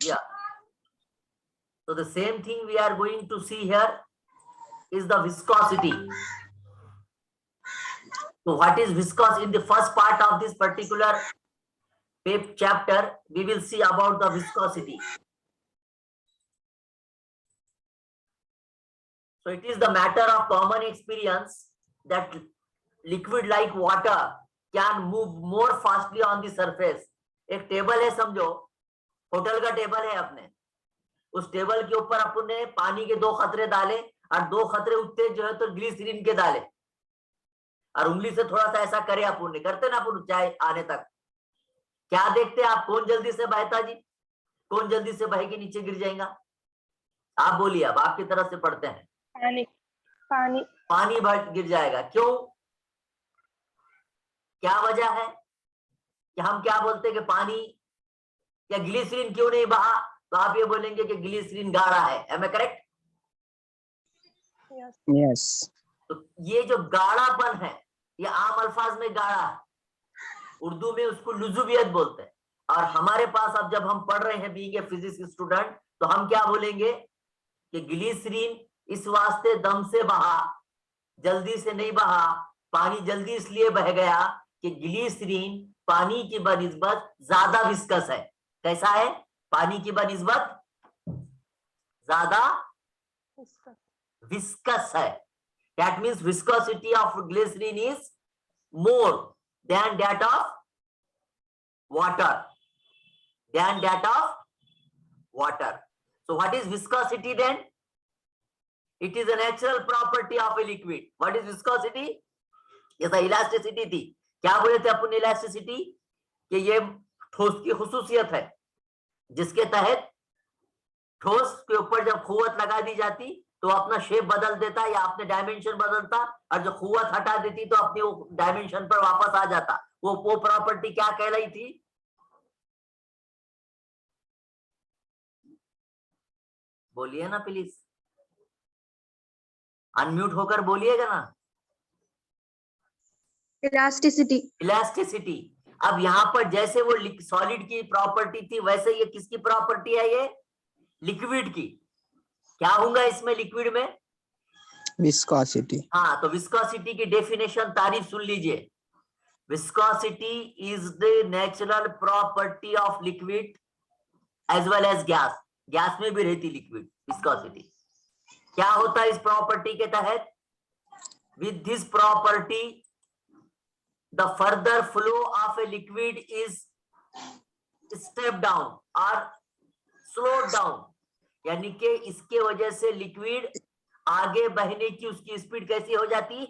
Yeah. So the same thing we are going to see here is the viscosity. So what is viscosity? In the first part of this particular chapter, we will see about the viscosity. So it is the matter of common experience that liquid like water can move more fastly on the surface. एक table है, समझो hotel का table है अपने, उस table के ऊपर अपन ने पानी के 2 खतरे डाले और 2 खतरे उठते जो है तो ग्लिसरीन के डाले और उंगली से थोड़ा सा ऐसा करे, अपन ने करते ना अपन चाय आने तक, क्या देखते हैं आप? कौन जल्दी से बहता जी? कौन जल्दी से बह के नीचे गिर जाएगा? आप बोलिए, अब आपकी तरफ से पढ़ते हैं। पानी पानी पानी गिर जाएगा। क्यों? क्या वजह है कि हम क्या बोलते हैं कि पानी या ग्लिसरीन क्यों नहीं बहा? तो आप ये बोलेंगे कि ग्लिसरीन गाढ़ा है। Am I correct? यस। तो ये जो गाढ़ापन है, ये आम अल्फाज में गाढ़ा है, उर्दू में उसको लुजुबियत बोलते हैं। और हमारे पास अब जब हम पढ़ रहे हैं बीइंग ए फिजिक्स स्टूडेंट, तो हम क्या बोलेंगे कि ग्लिसरीन इस वास्ते दम से बहा, जल्दी से नहीं बहा, पानी जल्दी इसलिए बह गया कि ग्लिसरीन पानी की बनिस्बत ज्यादा विस्कस है। कैसा है? पानी की बनिस्बत ज्यादा विस्कस है। That means viscosity of glycerin is more than that of water. Than that of water. So what is viscosity then? It is a natural property of a liquid. What is viscosity? जैसा elasticity थी, क्या बोले थे अपन elasticity? कि ये ठोस की खुसूसियत है जिसके तहत ठोस के ऊपर जब कुव्वत लगा दी जाती तो अपना शेप बदल देता या अपने डायमेंशन बदलता, और जो कुव्वत हटा देती तो अपने वो डायमेंशन पर वापस आ जाता। वो प्रॉपर्टी क्या कहलाई थी? बोलिए ना प्लीज, अनम्यूट होकर बोलिएगा ना। इलास्टिसिटी। इलास्टिसिटी। अब यहाँ पर जैसे वो सॉलिड की प्रॉपर्टी थी, वैसे ये किसकी प्रॉपर्टी है? ये लिक्विड की। क्या होगा इसमें लिक्विड में? विस्कोसिटी। हाँ, तो विस्कोसिटी की डेफिनेशन तारीफ सुन लीजिए। Viscosity is the natural property of liquid as well as gas. Gas में भी रहती लिक्विड विस्कोसिटी। क्या होता है इस प्रॉपर्टी के तहत? With this property the further flow of a liquid is step down और स्लो डाउन, यानी कि इसके वजह से लिक्विड आगे बहने की उसकी स्पीड कैसी हो जाती?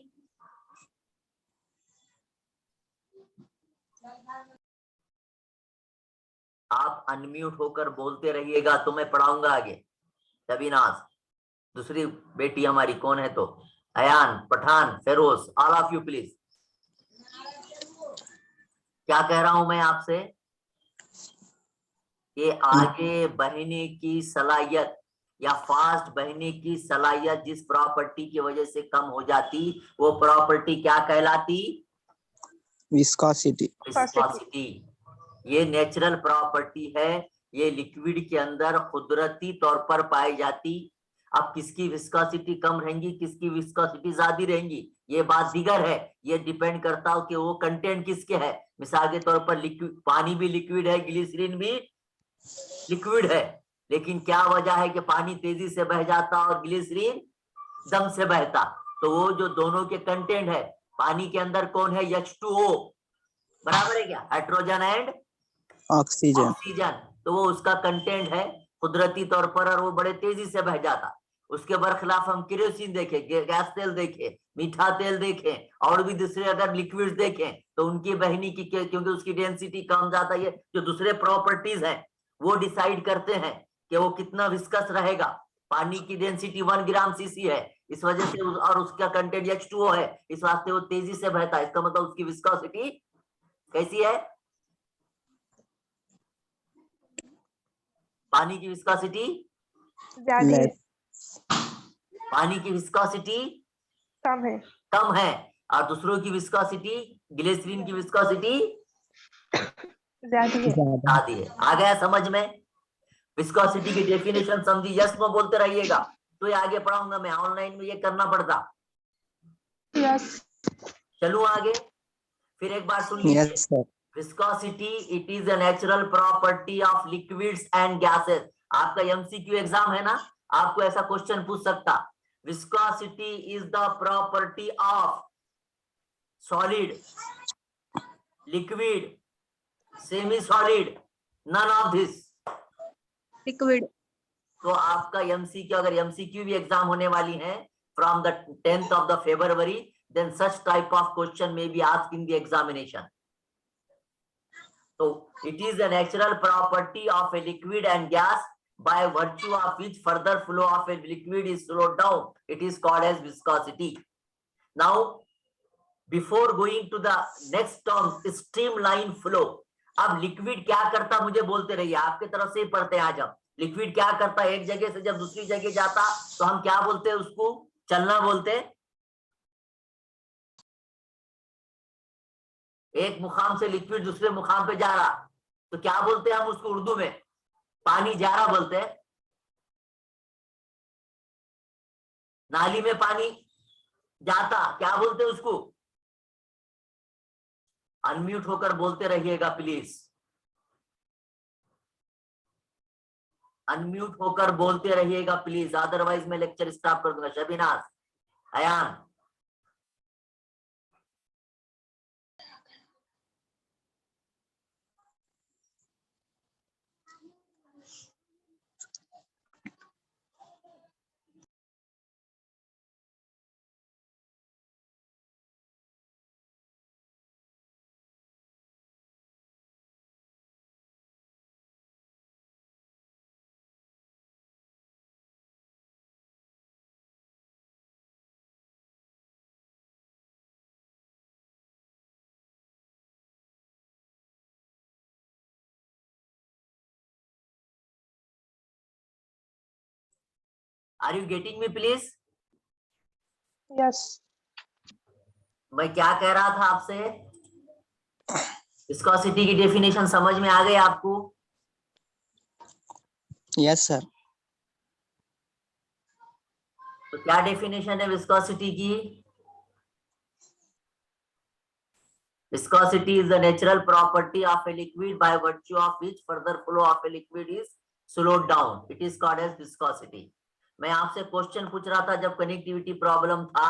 आप अनम्यूट होकर बोलते रहिएगा तो मैं पढ़ाऊंगा आगे। शबीनाज, दूसरी बेटी हमारी कौन है? तो Ayan, Pathan, Feroz, all of you please. क्या कह रहा हूं मैं आपसे? ये आगे बहने की सलाहियत या फास्ट बहने की सलाहियत जिस प्रॉपर्टी की वजह से कम हो जाती, वो प्रॉपर्टी क्या कहलाती? विस्कोसिटी। विस्कोसिटी। ये नेचुरल प्रॉपर्टी है, ये लिक्विड के अंदर कुदरती तौर पर पाई जाती। अब किसकी विस्कोसिटी कम रहेंगी, किसकी विस्कोसिटी ज्यादा रहेंगी, ये बात दिगर है। ये डिपेंड करता हो कि वो कंटेंट किसके है। मिसाल के तौर पर लिक्विड, पानी भी लिक्विड है, ग्लिसरीन भी लिक्विड है, लेकिन क्या वजह है कि पानी तेजी से बह जाता और ग्लिसरीन दम से बहता? तो वो जो दोनों के कंटेंट है, पानी के अंदर कौन है? H2O, बराबर है क्या? Hydrogen and oxygen. तो वो उसका कंटेंट है कुदरती तौर पर, और वो बड़े तेजी से बह जाता। उसके बरखिलाफ हम केरोसिन देखें, गैस तेल देखें, मीठा तेल देखें, और भी दूसरे अगर लिक्विड देखें तो उनकी बहनी की, क्योंकि उसकी डेंसिटी कम ज्यादा, ये जो दूसरे प्रॉपर्टीज हैं वो डिसाइड करते हैं कि वो कितना विस्कस रहेगा। पानी की डेंसिटी 1 ग्राम सीसी है, इस वजह से और उसका कंटेंट H2O है, इस वास्ते वो तेजी से बहता है। इसका मतलब उसकी विस्कोसिटी कैसी है? पानी की विस्कोसिटी ज्यादा है, पानी की विस्कोसिटी कम है, कम है। और दूसरों की विस्कोसिटी, ग्लिसरीन की विस्कोसिटी ज्यादा है। ज्यादा है। आ गया समझ में? विस्कोसिटी की डेफिनेशन समझी? यस नो बोलते रहिएगा, तो ये आगे पढ़ाऊंगा मैं, ऑनलाइन में ये करना पड़ता। Yes. चलूं आगे, फिर एक बार सुन लीजिए। Yes, sir. Viscosity it is a natural property of liquids and gases. आपका एमसीक्यू एग्जाम है ना, आपको ऐसा क्वेश्चन पूछ सकता। Viscosity is the property of solid, liquid, semi solid, none of this. Liquid. तो आपका एमसीक्यू, अगर एमसीक्यू भी एग्जाम होने वाली है from the 10th of the February, then such type of question may be asked in the examination. So it is a natural property of a liquid and gas by virtue of which further flow of a liquid is slowed down. It is called as viscosity. Now, before going to the next term, streamline flow. अब liquid क्या करता मुझे बोलते रहिए, आपके तरफ से ही पढ़ते हैं आज हम। लिक्विड क्या करता है, एक जगह से जब दूसरी जगह जाता तो हम क्या बोलते हैं उसको? चलना बोलते हैं। एक मुकाम से लिक्विड दूसरे मुकाम पे जा रहा तो क्या बोलते हैं हम उसको उर्दू में? पानी जा रहा बोलते हैं। नाली में पानी जाता क्या बोलते हैं उसको? अनम्यूट होकर बोलते रहिएगा प्लीज, अनम्यूट होकर बोलते रहिएगा प्लीज, अदरवाइज मैं लेक्चर स्टॉप कर दूंगा। Shabinaz, Ayan, are you getting me please? Yes. मैं क्या कह रहा था आपसे? विस्कोसिटी की डेफिनेशन समझ में आ गई आपको? Yes, sir. तो क्या डेफिनेशन है विस्कोसिटी की? Viscosity is the natural property of a liquid by virtue of which further flow of a liquid is slowed down. It is called as viscosity. मैं आपसे क्वेश्चन पूछ रहा था जब कनेक्टिविटी प्रॉब्लम था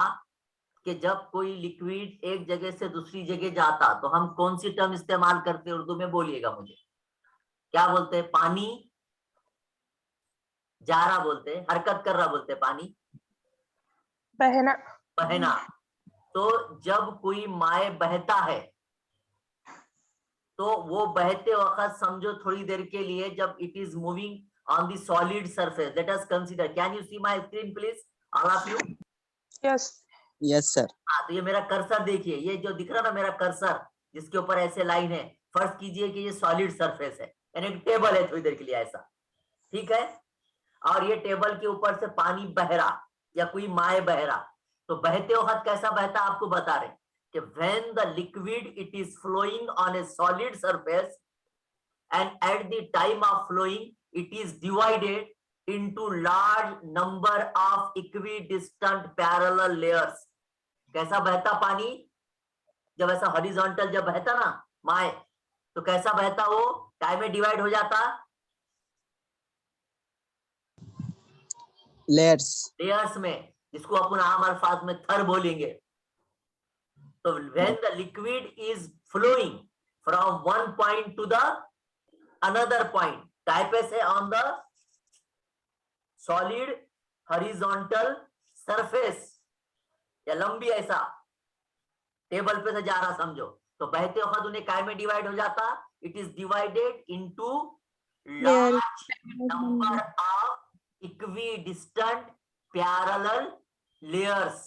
कि जब कोई लिक्विड एक जगह से दूसरी जगह जाता तो हम कौन सी टर्म इस्तेमाल करते हैं उर्दू में? बोलिएगा मुझे, क्या बोलते हैं? पानी जा रहा बोलते हैं, हरकत कर रहा बोलते हैं, पानी बहना. बहना। तो जब कोई माए बहता है तो वो बहते वक्त समझो थोड़ी देर के लिए, जब it is moving on the solid surface, let us consider, can you see my screen please all of you? Yes. Yes, sir. हाँ, तो ये मेरा कर्सर देखिए, ये जो दिख रहा ना मेरा कर्सर जिसके ऊपर ऐसे लाइन है, फर्ज कीजिए कि ये सॉलिड सरफेस है, यानी टेबल है थोड़ी देर के लिए ऐसा, ठीक है? और ये टेबल के ऊपर से पानी बह रहा या कोई माए बह रहा, तो बहते वक्त कैसा बहता आपको बता रहे कि when the liquid it is flowing on a solid surface and at the time of flowing it is divided into large number of equidistant parallel layers. कैसा बहता पानी? जब ऐसा हॉरिजॉन्टल जब बहता ना माए, तो कैसा बहता? वो टाइम में डिवाइड हो जाता लेयर्स में, जिसको अपन आम अल्फाज में थर बोलेंगे। तो when the liquid is flowing from one point to the another point, type है on the solid horizontal surface, या लंबी ऐसा टेबल पे से जा रहा समझो, तो बहते वक्त उन्हें काय में डिवाइड हो जाता? It is divided into large number of equidistant parallel layers,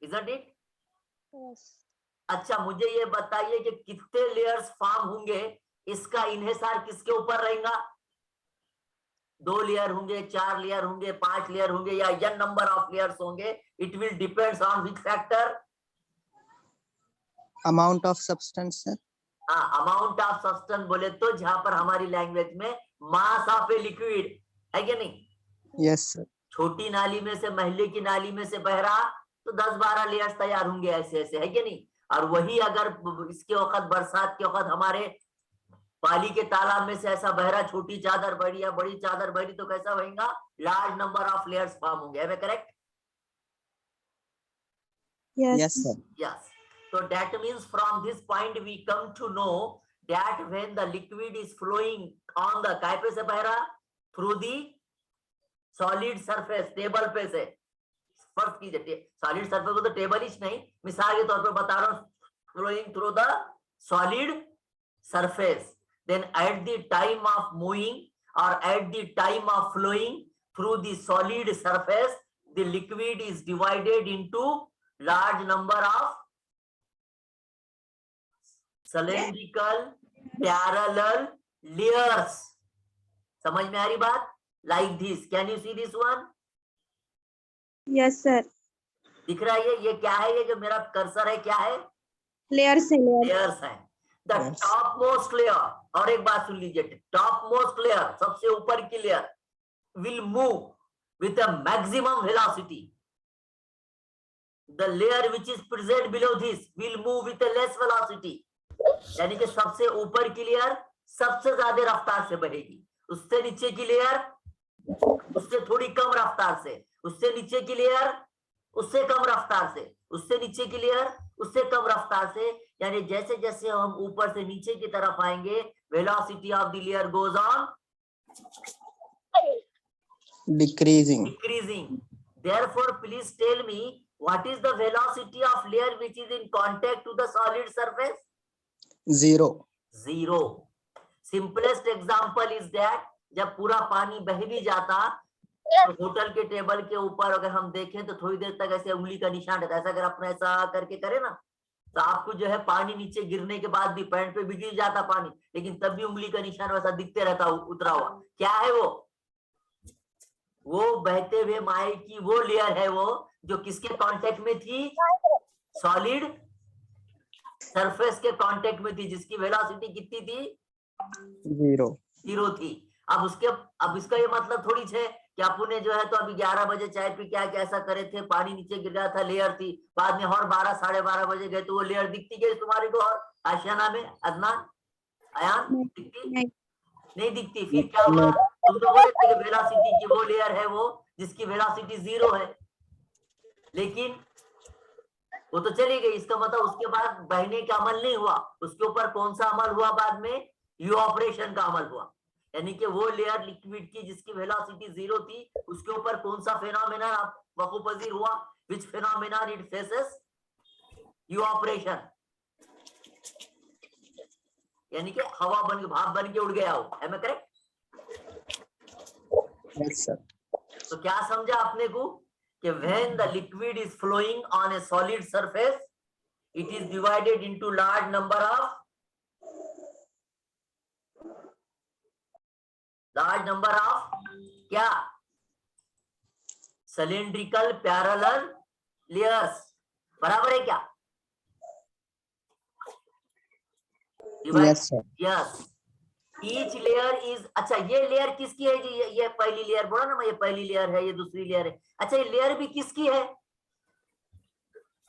isn't it? Yes. अच्छा, मुझे ये बताइए कि कितने लेयर्स फॉर्म होंगे, इसका इन्हिसार किसके ऊपर रहेगा? 2 लेयर होंगे, 4 लेयर होंगे, 5 लेयर होंगे, या n नंबर ऑफ लेयर्स होंगे? It will depends on which factor? Amount of substance, sir. Amount of substance बोले तो जहां पर हमारी लैंग्वेज में मास ऑफ ए लिक्विड, है क्या नहीं? Yes, sir. छोटी नाली में से, महल्ले की नाली में से बह रहा तो 10-12 लेयर्स तैयार होंगे ऐसे ऐसे, है क्या नहीं? और वही अगर इसके वक्त, बरसात के वक्त हमारे पाली के तालाब में से ऐसा बहरा, छोटी चादर बड़ी या बड़ी चादर बड़ी, तो कैसा बहेगा? Large number of layers form होंगे। है correct? Yes, sir. Yes. So that means from this point we come to know that when the liquid is flowing on the, काय पे से बह रहा? Through the solid surface, table पे से। First कीजिए, सॉलिड सरफेस को तो टेबल ही नहीं, मिसाल के तौर पर बता रहा हूं, flowing through the solid surface, then at the time of moving or at the time of flowing through the solid surface, the liquid is divided into large number of cylindrical parallel layers. समझ में आ रही बात? Like this, can you see this one? Yes, sir. दिख रहा है? ये क्या है? ये जो मेरा कर्सर है क्या है? Layers है, layers. लेयर्स हैं। The Yes. Top most layer, और एक बात सुन लीजिए, टॉप मोस्ट लेयर, सबसे ऊपर की layer, will move with a maximum velocity. The layer which is present below this will move with a less velocity. यानी कि सबसे ऊपर की लेयर सबसे ज्यादा रफ्तार से बढ़ेगी, उससे नीचे की लेयर उससे थोड़ी कम रफ्तार से, उससे नीचे की लेयर उससे कम रफ्तार से, उससे नीचे की लेयर उससे कम रफ्तार से। यानी जैसे जैसे हम ऊपर से नीचे की तरफ आएंगे, velocity of the layer goes on Decreasing. Decreasing. Therefore, please tell me what is the velocity of layer which is in contact to the solid surface? 0. Zero. Simplest example is that जब पूरा पानी बह भी जाता तो hotel के table के ऊपर अगर हम देखें तो थोड़ी देर तक ऐसे उंगली का निशान रहता है। ऐसा अगर अपने ऐसा करके करे ना, तो आपको जो है पानी नीचे गिरने के बाद भी पैंट पे भी गिर जाता पानी, लेकिन तब भी उंगली का निशान वैसा दिखते रहता उतरा हुआ। क्या है वो बहते हुए माए की वो लेयर है वो जो किसके कांटेक्ट में थी? सॉलिड सरफेस के कांटेक्ट में थी, जिसकी वेलोसिटी कितनी थी? 0. 0 थी। अब इसका ये मतलब थोड़ी है कि आपने जो है तो अभी 11 बजे चाय पी क्या कैसा करे थे, पानी नीचे गिर रहा था, लेयर थी, बाद में और 12 साढ़े 12 बजे गए तो वो लेयर दिखती गई तुम्हारी को? और आशियाना में अदनान, अयान, दिखती नहीं दिखती? फिर क्या हुआ? तुम तो बोले थे कि वेलोसिटी की वो लेयर है वो जिसकी वेलोसिटी 0 है, लेकिन वो तो चली गई। इसका मतलब उसके बाद बहने का अमल नहीं हुआ, उसके ऊपर कौन सा अमल हुआ? बाद में इवापोरेशन का अमल हुआ। यानी कि वो लेयर लिक्विड की जिसकी वेलोसिटी 0 थी, उसके ऊपर कौन सा फेनोमेना वकूपजीर हुआ? विच फेनोमेना इट फेसेस? इवापोरेशन। यानी कि हवा बन के, भाप बन के उड़ गया हो। है मैं करेक्ट? Yes, sir. तो क्या समझा आपने को कि when the liquid is flowing on a solid surface, it is divided into large number of क्या? cylindrical parallel layers। बराबर है क्या? Yes, sir. Yes. Each layer is, अच्छा ये लेयर किसकी है जी? ये पहली लेयर बोला ना मैं, ये पहली लेयर है, ये दूसरी लेयर है। अच्छा ये लेयर भी किसकी है?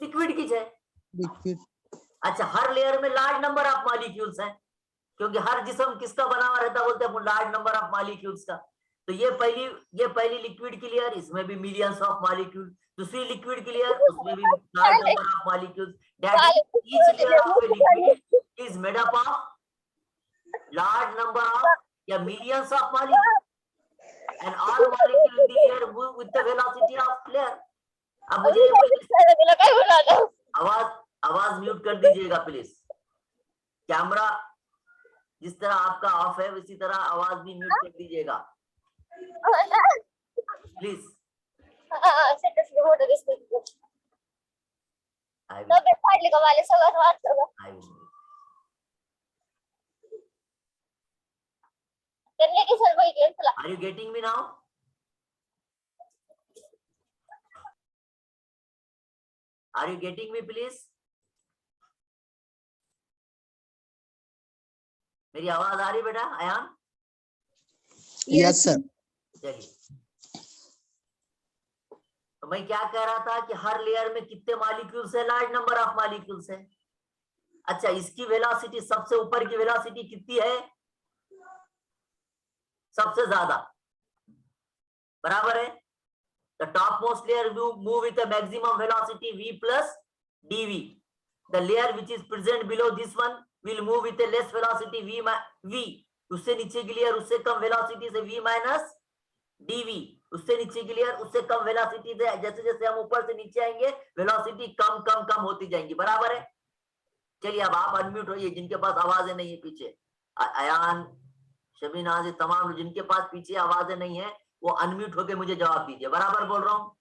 लिक्विड की है। Liquid. अच्छा हर लेयर में लार्ज नंबर ऑफ मॉलिक्यूल्स हैं, क्योंकि हर जिस्म किसका बना हुआ रहता है? बोलते हैं लार्ज नंबर ऑफ मॉलिक्यूल्स का। तो ये पहली लिक्विड की लेयर, इसमें भी मिलियंस ऑफ मॉलिक्यूल। दूसरी लिक्विड की लेयर, उसमें भी large number of molecules. That each layer of a liquid is made up of large number of millions of molecules, and all molecules in the layer move with the velocity of layer. अब मुझे आवाज mute कर दीजिएगा please. Camera जिस तरह आपका of है उसी तरह आवाज भी म्यूट कर दीजिएगा please. Are you getting me now? Are you getting me please? मेरी आवाज आ रही बेटा? Ayan Yes, sir. चलिए, तो मैं क्या कह रहा था कि हर लेयर में कितने मॉलिक्यूल्स है? लार्ज नंबर ऑफ मॉलिक्यूल्स है। अच्छा, इसकी वेलोसिटी, सबसे ऊपर की वेलोसिटी कितनी है? सबसे ज्यादा, बराबर है। The top most layer move with a maximum velocity v plus dv. The layer which is present below this one will move with a less velocity v. उससे नीचे की लेयर उससे कम वेलोसिटी से v minus dv. उससे नीचे की layer उससे कम velocity से, जैसे जैसे हम ऊपर से नीचे आएंगे वेलोसिटी कम कम कम होती जाएंगी, बराबर है। चलिए, अब आप अनम्यूट होइए जिनके पास आवाजें नहीं है पीछे। अयान, शबीना, तमाम जिनके पास पीछे आवाजें नहीं है वो अनम्यूट होके मुझे जवाब दीजिए। बराबर बोल रहा हूँ?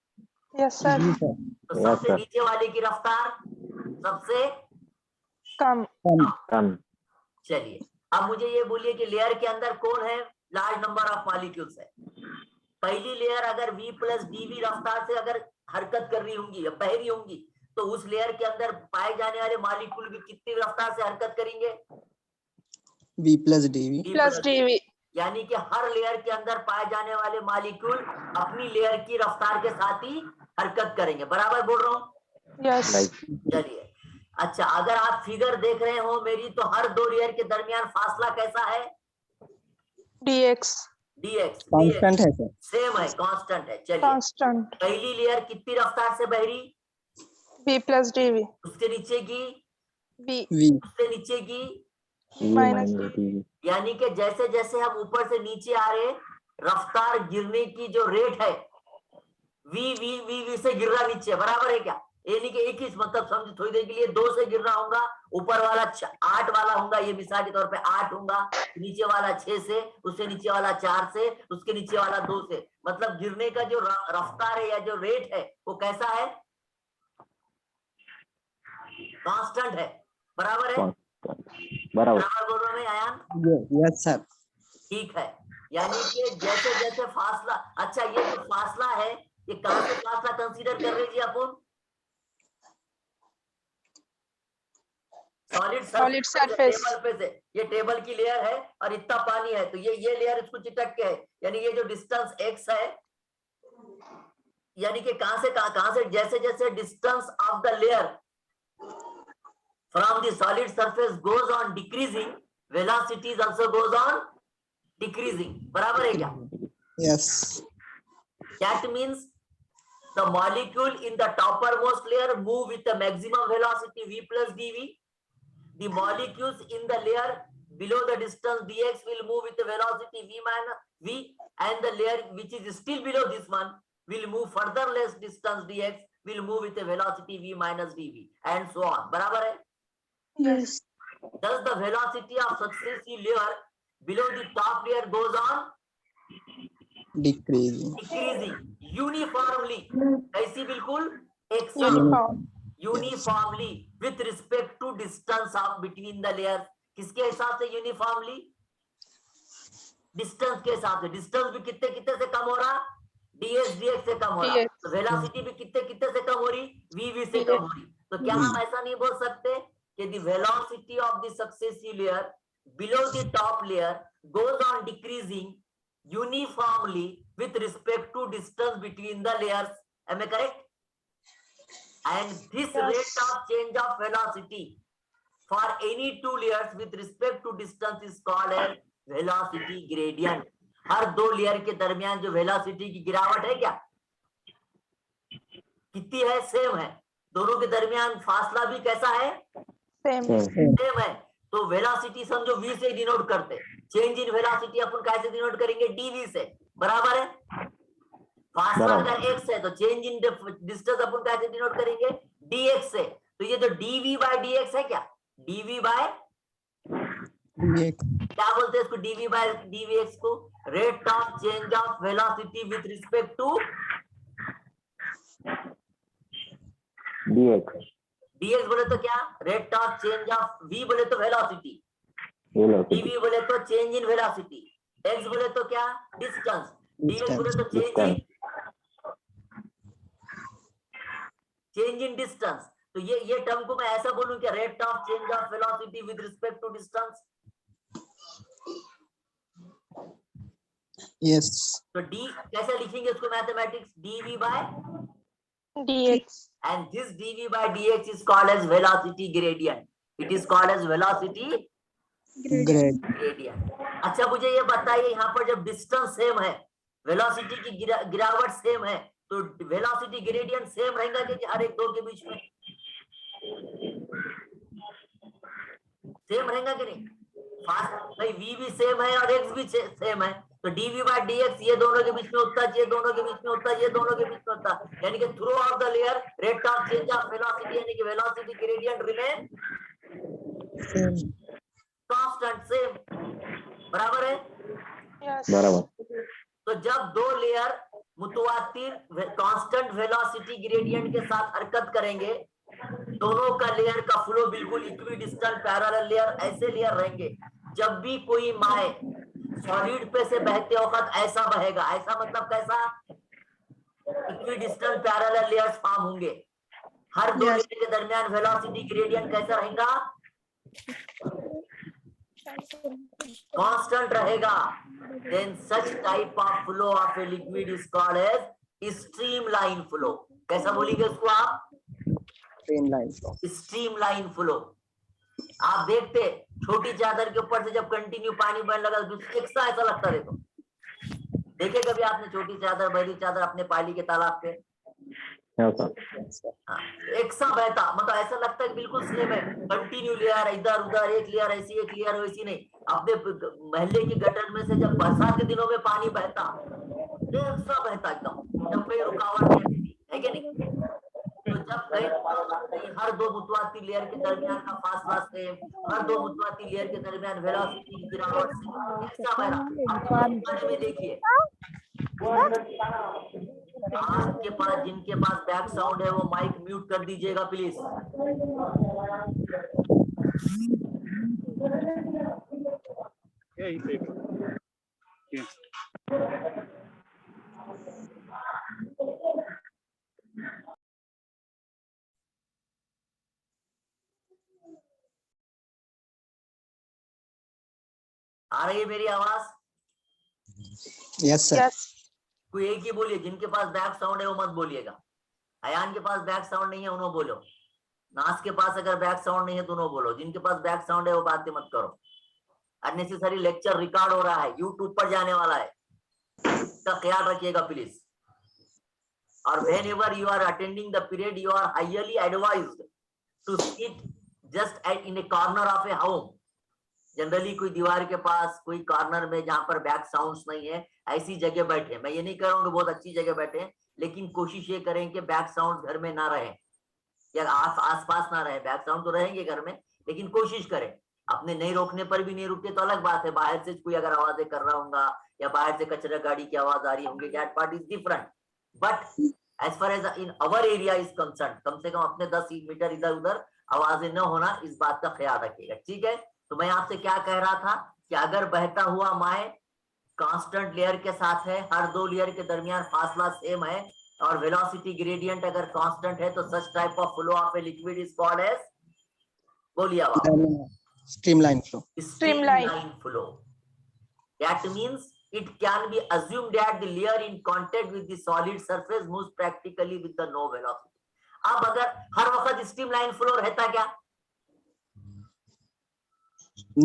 Yes, sir. जी सर। तो सबसे नीचे वाले की रफ्तार सबसे Come. कम। चलिए, अब मुझे ये बोलिए कि लेयर के अंदर कौन है? लार्ज नंबर ऑफ मॉलिक्यूल्स है। पहली लेयर अगर v प्लस dv रफ्तार से अगर हरकत कर रही होंगी या बह रही होंगी, तो उस लेयर के अंदर पाए जाने वाले मॉलिक्यूल भी कितनी रफ्तार से हरकत करेंगे? V plus DV। v Plus dv. यानी कि हर लेयर के अंदर पाए जाने वाले मॉलिक्यूल अपनी लेयर की रफ्तार के साथ ही हरकत करेंगे। बराबर बोल रहा हूँ? Yes. चलिए, अच्छा, अगर आप फिगर देख रहे हो मेरी, तो हर दो लेयर के दरमियान फासला कैसा है? dx. dx कांस्टेंट है सर। सेम है, कांस्टेंट है। चलिए, Constant. पहली लेयर कितनी रफ्तार से बह रही? v plus dv. उसके नीचे की, v V। उससे नीचे की, minus dv. यानी कि जैसे जैसे हम ऊपर से नीचे आ रहे, रफ्तार गिरने की जो रेट है वी वी वी वी से गिर रहा नीचे, बराबर है क्या? यानी कि एक ही, मतलब समझ थोड़ी देर के लिए 2 से गिरना होगा, ऊपर वाला 8 वाला होगा, ये मिसाल के तौर पे 8 होगा, नीचे वाला 6 से, उससे नीचे वाला 4 से, उसके नीचे वाला 2 से, मतलब गिरने का जो रफ्तार है या जो रेट है वो कैसा है? कांस्टेंट है, बराबर है। बराबर बोल रहे हैं आयान? Yes sir. ठीक है, यानी कि जैसे जैसे फासला, अच्छा, ये जो फासला है ये कहां से फासला कंसीडर कर रहे जी अपन? Solid surface. टेबल पे से, ये टेबल की लेयर है और इतना पानी है, तो ये लेयर इसको चिटक के है, यानी ये जो डिस्टेंस x है, यानी कि कहां से जैसे जैसे distance of the layer from the solid surface goes on decreasing, velocity also goes on decreasing, बराबर है क्या? Yes. That means the molecule in the toppermost layer move with the maximum velocity v plus dv. The molecules in the layer below the distance dx will move with the velocity v minus v, and the layer which is still below this one will move further less distance dx will move with the velocity v minus dv, and so on. बराबर है? Yes. Thus the velocity of successive layer below the top layer goes on decreasing. uniformly, ऐसी बिल्कुल एक साथ, Uniform. uniformly with respect to distance of between the layers. किसके हिसाब से uniformly? Distance के हिसाब से। डिस्टेंस भी कितने कितने से कम हो रहा? dx dx से कम हो रहा। dx. तो वेलोसिटी भी कितने कितने से कम हो रही? v v से कम हो रही। तो क्या हम ऐसा नहीं बोल सकते कि the velocity of the successive layer below the top layer goes on decreasing uniformly with respect to distance between the layers? Am I correct? And this Yes. rate of change of velocity for any two layers with respect to distance is called as velocity gradient. हर दो layer के दरमियान जो velocity की गिरावट है क्या कितनी है? सेम है। दोनों के दरमियान फासला भी कैसा है? Same. सेम है। तो वेलोसिटी समझो v से डिनोट करते, चेंज इन वेलोसिटी अपन कैसे डिनोट करेंगे? dv से, बराबर है। फासला अगर x है तो चेंज इन डिस्टेंस अपन कैसे डिनोट करेंगे? dx से। तो ये जो dv by dx है क्या? dv by क्या बोलते हैं इसको? dv by dvx को rate of change of velocity with respect to dx। dx बोले तो क्या? Rate of change of v बोले तो वेलोसिटी, dv बोले तो चेंज इन वेलोसिटी, x बोले तो क्या? डिस्टेंस, dx बोले तो चेंज इन डिस्टेंस। तो ये टर्म को मैं ऐसा बोलूं कि rate of change of velocity with respect to distance. Yes. तो d कैसे लिखेंगे उसको mathematics, dv by, dx. and this dv by dx is called as velocity gradient. It is called as velocity Great. gradient. अच्छा मुझे ये बताइए, यहाँ पर जब डिस्टेंस सेम है, वेलोसिटी की गिरावट सेम है, तो वेलोसिटी ग्रेडियंट सेम रहेगा कि हर एक दो के बीच में सेम रहेगा कि नहीं? फास्ट भाई v भी सेम है और x भी सेम है, तो dv by dx ये दोनों के बीच में होता है, ये दोनों के बीच में होता है, ये दोनों के बीच में होता है, यानी कि through out the layer rate of change of velocity यानी कि velocity gradient remain constant same, बराबर है? Yes. बराबर। तो जब दो लेयर मुतवातिर कांस्टेंट वेलोसिटी ग्रेडियंट के साथ हरकत करेंगे, दोनों का लेयर का फ्लो बिल्कुल इक्विडिस्टेंट पैरेलल लेयर ऐसे लेयर रहेंगे। जब भी कोई माए सॉलिड पे से बहते वक्त ऐसा बहेगा, ऐसा मतलब कैसा? इक्विडिस्टेंट पैरेलल लेयर्स फॉर्म होंगे। हर दो लेयर के दरमियान वेलोसिटी ग्रेडियंट कैसा रहेगा? कांस्टेंट रहेगा। Then such type of flow of a liquid is called as streamline flow. कैसा बोलेंगे उसको आप? Streamline flow. Streamline flow. आप देखते छोटी चादर के ऊपर से जब कंटिन्यू पानी बहने लगा तो एक सा ऐसा लगता है। तो देखे कभी आपने छोटी चादर, बड़ी चादर अपने पाली के तालाब पे? एक सा बहता, मतलब ऐसा लगता है बिल्कुल सेम है, कंटिन्यू लेयर इधर उधर, एक लेयर ऐसी एक लेयर वैसी नहीं। अपने महल्ले की गटर में से जब बरसात के दिनों में पानी बहता, एक सा बहता एकदम, जब कोई रुकावट नहीं थी, है कि नहीं? तो जब कहीं हर दो मुतवातिर लेयर के दरमियान का फासला सेम, हर दो मुतवातिर लेयर के दरमियान वेलोसिटी की गिरावट सेम, ऐसा बहना। अपने में देखिए, आपके पास जिनके पास बैक साउंड है वो माइक म्यूट कर दीजिएगा प्लीज। आ रही है मेरी आवाज? Yes, sir. Yes. कोई एक ही बोलिए, जिनके पास बैक साउंड है वो मत बोलिएगा। अयान के पास बैक साउंड नहीं है उन्होंने बोलो, नास के पास अगर बैक साउंड नहीं है तो उन्होंने बोलो, जिनके पास बैक साउंड है वो बातें मत करो। अननेसेसरी लेक्चर रिकॉर्ड हो रहा है, यूट्यूब पर जाने वाला है, इसका ख्याल रखिएगा प्लीज। और whenever you are attending the period, you are highly advised to sit just in a corner of a home. Generally कोई दीवार के पास, कोई कॉर्नर में जहां पर बैक साउंड्स नहीं है, ऐसी जगह बैठे। मैं ये नहीं कह रहा हूँ कि बहुत अच्छी जगह बैठे, लेकिन कोशिश ये करें कि बैक साउंड घर में ना रहे या आसपास ना रहे। बैक साउंड तो रहेंगे घर में, लेकिन कोशिश करें। अपने नहीं रोकने पर भी नहीं रुके तो अलग बात है, बाहर से कोई अगर आवाजें कर रहा होगा या बाहर से कचरा गाड़ी की आवाज आ रही होंगी, that part is different. But as far as in our area is concerned, कम से कम अपने 10 मीटर इधर उधर आवाजें न होना, इस बात का ख्याल रखिएगा, ठीक है? तो मैं आपसे क्या कह रहा था कि अगर बहता हुआ माए कांस्टेंट लेयर के साथ है, हर दो लेयर के दरमियान फासला सेम है और वेलोसिटी ग्रेडियंट अगर कांस्टेंट है, तो such type of flow of a liquid is called as, बोलिए आप? Streamline flow. Streamline flow. That means it can be assumed that the layer in contact with the solid surface moves practically with the no velocity. अब अगर हर वक्त streamline flow रहता क्या?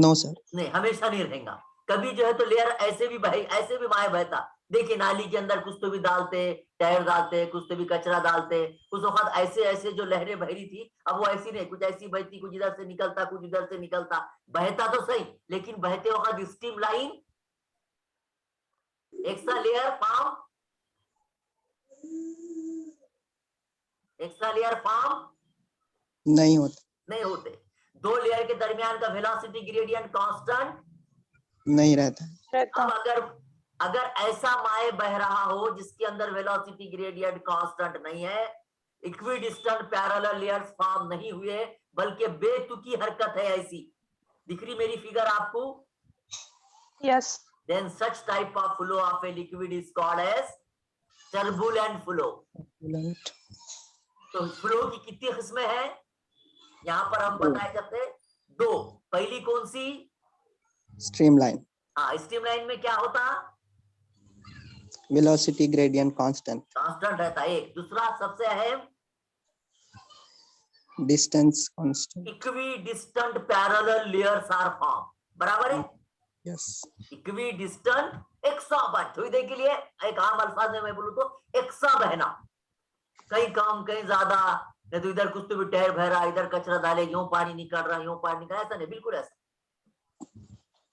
No, sir. नहीं, हमेशा नहीं रहेगा। कभी जो है तो लेयर ऐसे भी बहे, ऐसे भी माए बहता। देखिए नाली के अंदर कुछ तो भी डालते, टायर डालते, कुछ तो भी कचरा डालते, उस वक्त ऐसे ऐसे जो लहरें बह रही थी, अब वो ऐसी नहीं, कुछ ऐसी बहती, कुछ इधर से निकलता, कुछ इधर से निकलता, बहता तो सही, लेकिन बहते वक्त streamline extra layer form, extra layer form नहीं होता, नहीं होते। दो लेयर के दरमियान का वेलोसिटी ग्रेडियंट कांस्टेंट नहीं रहता। अब अगर ऐसा माए बह रहा हो जिसके अंदर वेलोसिटी ग्रेडियंट कांस्टेंट नहीं है, इक्विडिस्टेंट पैरेलल लेयर्स फॉर्म नहीं हुए, बल्कि बेतुकी हरकत है, ऐसी दिख रही मेरी फिगर आपको? Yes. Then such type of flow of a liquid is called as turbulent flow. तो फ्लो की कितनी किस्में हैं यहाँ पर हम बताए जाते हैं? दो। पहली कौन सी? स्ट्रीमलाइन। हाँ, स्ट्रीमलाइन में क्या होता? वेलोसिटी ग्रेडियंट कांस्टेंट, कांस्टेंट रहता है एक। दूसरा सबसे अहम, distance constant. Equidistant parallel layers are form. बराबर है। यस, इक्वी डिस्टेंट एक सा बन, थोड़ी देर के लिए एक आम अल्फाज में मैं बोलूं तो एक सा बहना, कहीं कम कहीं ज्यादा, नहीं तो इधर कुछ तो भी टहर बह रहा, इधर कचरा डाले, यूं पानी निकल रहा, यूं पानी निकल रहा, ऐसा नहीं, बिल्कुल ऐसा।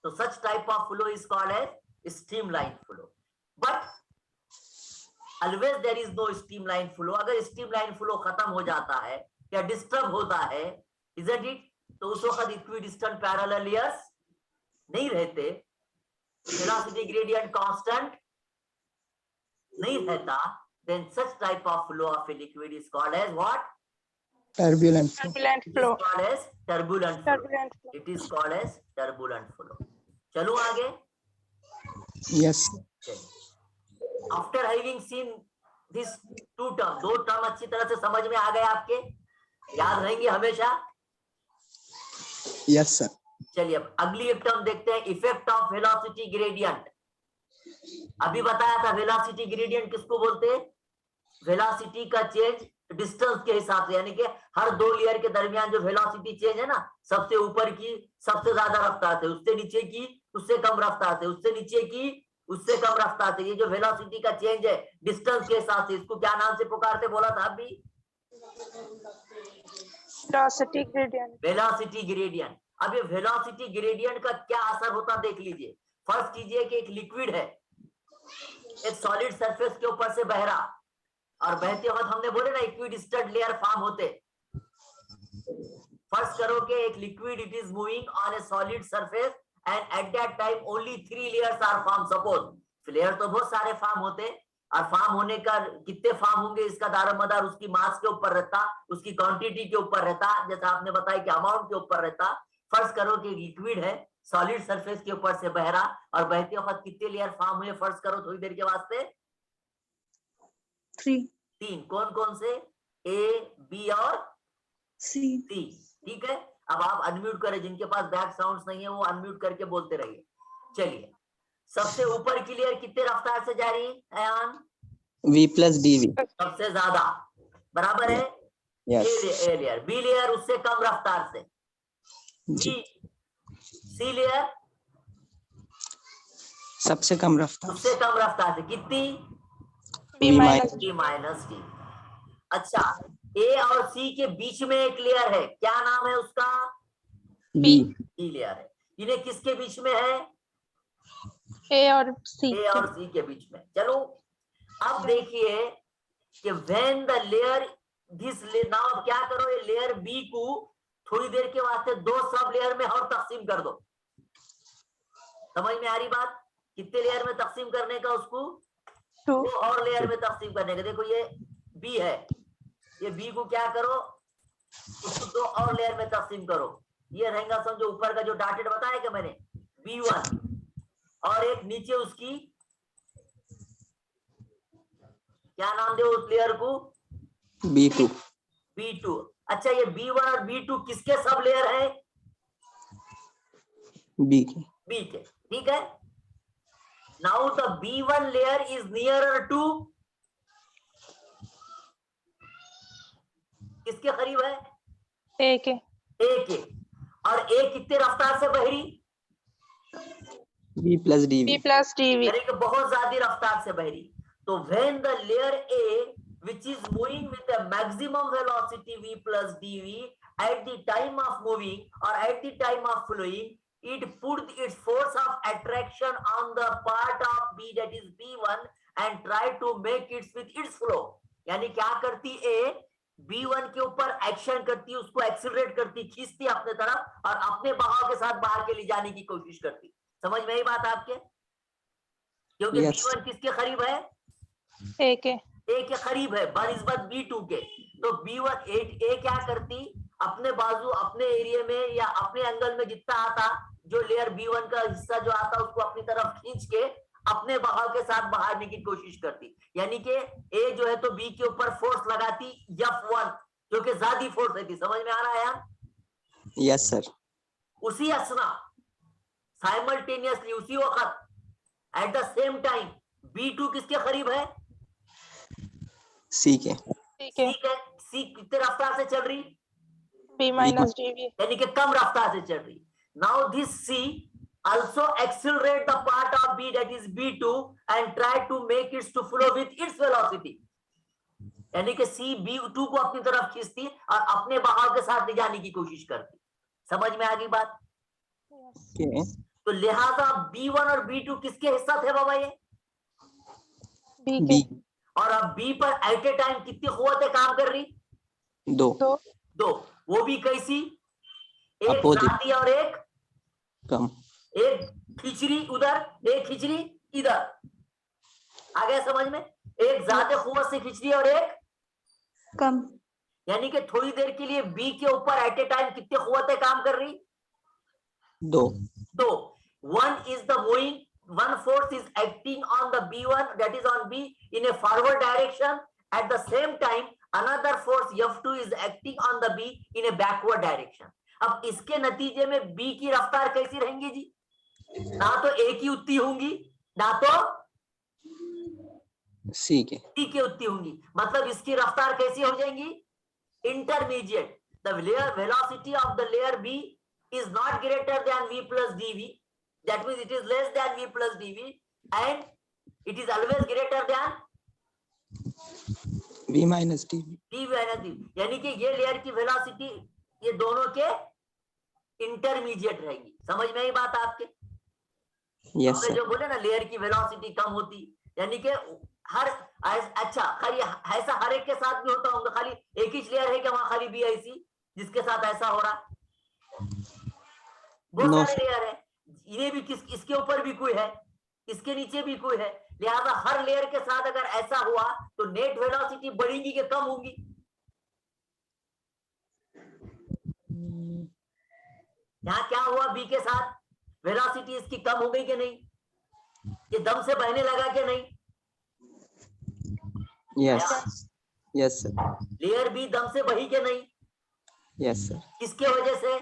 तो such type of flow is called as streamline flow. But always there is no streamline flow. अगर स्ट्रीमलाइन फ्लो खत्म हो जाता है या डिस्टर्ब होता है, इजंट इट, तो उस वक्त इक्विडिस्टेंट पैरेलल लेयर्स नहीं रहते, वेलोसिटी ग्रेडियंट कांस्टेंट नहीं रहता, then such type of flow of a liquid is called as what? Turbulent flow. Turbulent It is flow. called as turbulent flow. Turbulent flow. It is called as turbulent flow. चलो आगे। Yes, After having seen this two term, दो term अच्छी तरह से समझ में आ गए आपके, याद रहेंगे हमेशा। Yes sir. चलिए अब अगली एक टर्म देखते हैं, इफेक्ट ऑफ वेलोसिटी ग्रेडियंट। अभी बताया था वेलोसिटी ग्रेडियंट किसको बोलते हैं? वेलोसिटी का चेंज डिस्टेंस के हिसाब से, यानी कि हर दो लेयर के दरमियान जो वेलोसिटी चेंज है ना, सबसे ऊपर की सबसे ज्यादा रफ्तार से, उससे नीचे की उससे कम रफ्तार से, उससे नीचे की उससे कम रफ्तार से, ये जो वेलोसिटी का चेंज है डिस्टेंस के हिसाब से, इसको क्या नाम से पुकारते, बोला था अभी? Velocity gradient. Velocity gradient. अब ये वेलोसिटी ग्रेडियंट का क्या असर होता देख लीजिए। फर्स्ट कीजिए कि एक लिक्विड है, एक सॉलिड सरफेस के ऊपर से बह रहा, और बहते वक्त हमने बोले ना इक्विडिस्टेंट लेयर फॉर्म होते। फर्स्ट करो कि एक liquid, it is moving on a solid surface and at that time only 3 layers are form. Suppose layer तो बहुत सारे फॉर्म होते, और फॉर्म होने का कितने फॉर्म होंगे इसका दारोमदार उसकी मास के ऊपर रहता, उसकी क्वांटिटी के ऊपर रहता, जैसा आपने बताया कि अमाउंट के ऊपर रहता। फर्स्ट करो कि लिक्विड है, सॉलिड सरफेस के ऊपर से बह रहा, और बहते वक्त कितने लेयर फॉर्म हुए, फर्स्ट करो थोड़ी देर के वास्ते। 3 3। कौन कौन से? ए, बी और C सी। ठीक है, अब आप अनम्यूट करें, जिनके पास बैक साउंड्स नहीं है वो अनम्यूट करके बोलते रहिए। चलिए, सबसे ऊपर की लेयर कितने रफ्तार से जा रही है अयान? V plus DV। सबसे ज्यादा, बराबर है। Yes A layer, B layer उससे कम रफ्तार से, जी, सी लेयर सबसे कम रफ्तार। उससे कम रफ्तार से, कितनी? B V minus D minus D. अच्छा, ए और सी के बीच में एक लेयर है, क्या नाम है उसका? B। ई लेयर है। इन्हें किसके बीच में है? A और C. ए और सी के बीच में। चलो अब देखिए कि when the layer this now, अब क्या करो, ये लेयर बी को थोड़ी देर के वास्ते दो सब लेयर में और तकसीम कर दो। समझ में आ रही बात? कितने लेयर में तकसीम करने का उसको? 2. दो और लेयर में तकसीम करने का। देखो ये बी है, ये बी को क्या करो, उसको दो और लेयर में तकसीम करो। ये रहेगा समझो ऊपर का जो डॉटेड बताया कि मैंने, B1, और एक नीचे उसकी क्या नाम दे उस लेयर को? B2। B2। अच्छा, ये B1 और B2 किसके सब लेयर है? B की। बी के। ठीक है, now the B1 layer is nearer to, किसके करीब है? A के. ए के। और ए कितने रफ्तार से बह रही? V plus DV। B plus DV. यानी कि बहुत ज्यादा रफ्तार से बह रही। तो when the layer A which is moving with a maximum velocity V plus dV at the time of moving or at the time of flowing, it put its force of attraction on the part of B, that is B1, and try to make it with its flow. यानी क्या करती A, B1 के ऊपर action करती, उसको accelerate करती, खींचती अपने तरफ, और अपने बहाव के साथ बाहर के ले जाने की कोशिश करती। समझ में आई बात आपके? क्योंकि Yes. B1 किसके करीब है? A के. ए के करीब है बनिस्बत B2 के। तो B1 ए क्या करती, अपने बाजू अपने एरिया में या अपने एंगल में जितना आता, जो लेयर B1 का हिस्सा जो आता उसको अपनी तरफ खींच के अपने बहाव के साथ बाहर आने की कोशिश करती। यानी कि ए जो है तो बी के ऊपर फोर्स लगाती F1, जो कि ज्यादा फोर्स रहती। समझ में आ रहा है यार? Yes sir. उसी असना साइमल्टेनियसली, उसी वक्त, at the same time B2 किसके करीब है? C के। ठीक है। सी कितने रफ्तार से चल रही? B minus DV। यानी कि कम रफ्तार से चल रही। Now this C also accelerate the part of B, that is B2, and try to make it to flow with its velocity. यानी कि C B2 को अपनी तरफ खींचती और अपने बहाव के साथ ले जाने की कोशिश करती। समझ में आ गई बात? के। तो लिहाजा B1 और B2 किसके हिस्सा थे बाबा ये? B B। के। और अब B पर एट ए टाइम कितनी कुव्वतें काम कर रही? 2। दो। वो भी कैसी? एक Opposite। ज्यादा और एक कम। एक खिचड़ी उधर, एक खिचड़ी इधर। आ गया समझ में? एक ज्यादा कुव्वत से खिचड़ी और एक कम। यानी कि थोड़ी देर के लिए बी के ऊपर एट ए टाइम कितनी कुव्वतें काम कर रही? 2। दो। One is the moving, one force is acting on the B1, that is on B in a forward direction. At the same time another force F2 is acting on the B in a backward direction. अब इसके नतीजे में B की रफ्तार कैसी रहेंगी जी? ना तो A की उतनी होंगी, ना तो C के। C की उतनी होंगी। मतलब इसकी रफ्तार कैसी हो जाएंगी? Intermediate. The layer velocity of the layer B is not greater than V plus dV. That means it is less than V plus dV, and it is always greater than V minus dV। dV minus dV। यानी कि ये layer की velocity ये दोनों के intermediate रहेगी। समझ में आई बात आपके? यस जो बोले ना लेयर की वेलोसिटी कम होती, यानी कि हर अच्छा खाली ऐसा हर एक के साथ भी होता होगा, खाली एक ही लेयर है कि वहां खाली बी ऐसी जिसके साथ ऐसा हो रहा? बहुत सारे लेयर है। ये भी किस इसके ऊपर भी कोई है, इसके नीचे भी कोई है। लिहाजा हर लेयर के साथ अगर ऐसा हुआ तो नेट वेलोसिटी बढ़ेगी कि कम होगी? यहाँ क्या हुआ? बी के साथ वेलोसिटी इसकी कम हो गई कि नहीं? ये दम से बहने लगा कि नहीं? Yes. Yes sir. Layer B दम से बही कि नहीं? Yes sir. किसके वजह से?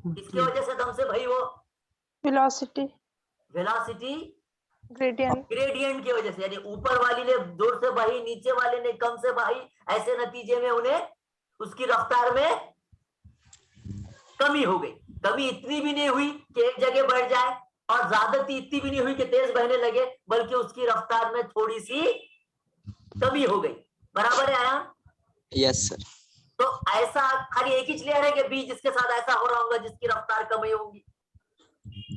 किसकी वजह से दम से भई? वो वेलोसिटी ग्रेडियंट की वजह से। यानी ऊपर वाली ने जोर से बही, नीचे वाले ने कम से बही, ऐसे नतीजे में उन्हें उसकी रफ्तार में कमी हो गई। कमी इतनी भी नहीं हुई कि एक जगह बढ़ जाए और ज्यादती इतनी भी नहीं हुई कि तेज बहने लगे, बल्कि उसकी रफ्तार में थोड़ी सी कमी हो गई। बराबर है आया? Yes sir. तो ऐसा खाली एक ही लेयर है कि बी जिसके साथ ऐसा हो रहा होगा जिसकी रफ्तार कम ही होगी?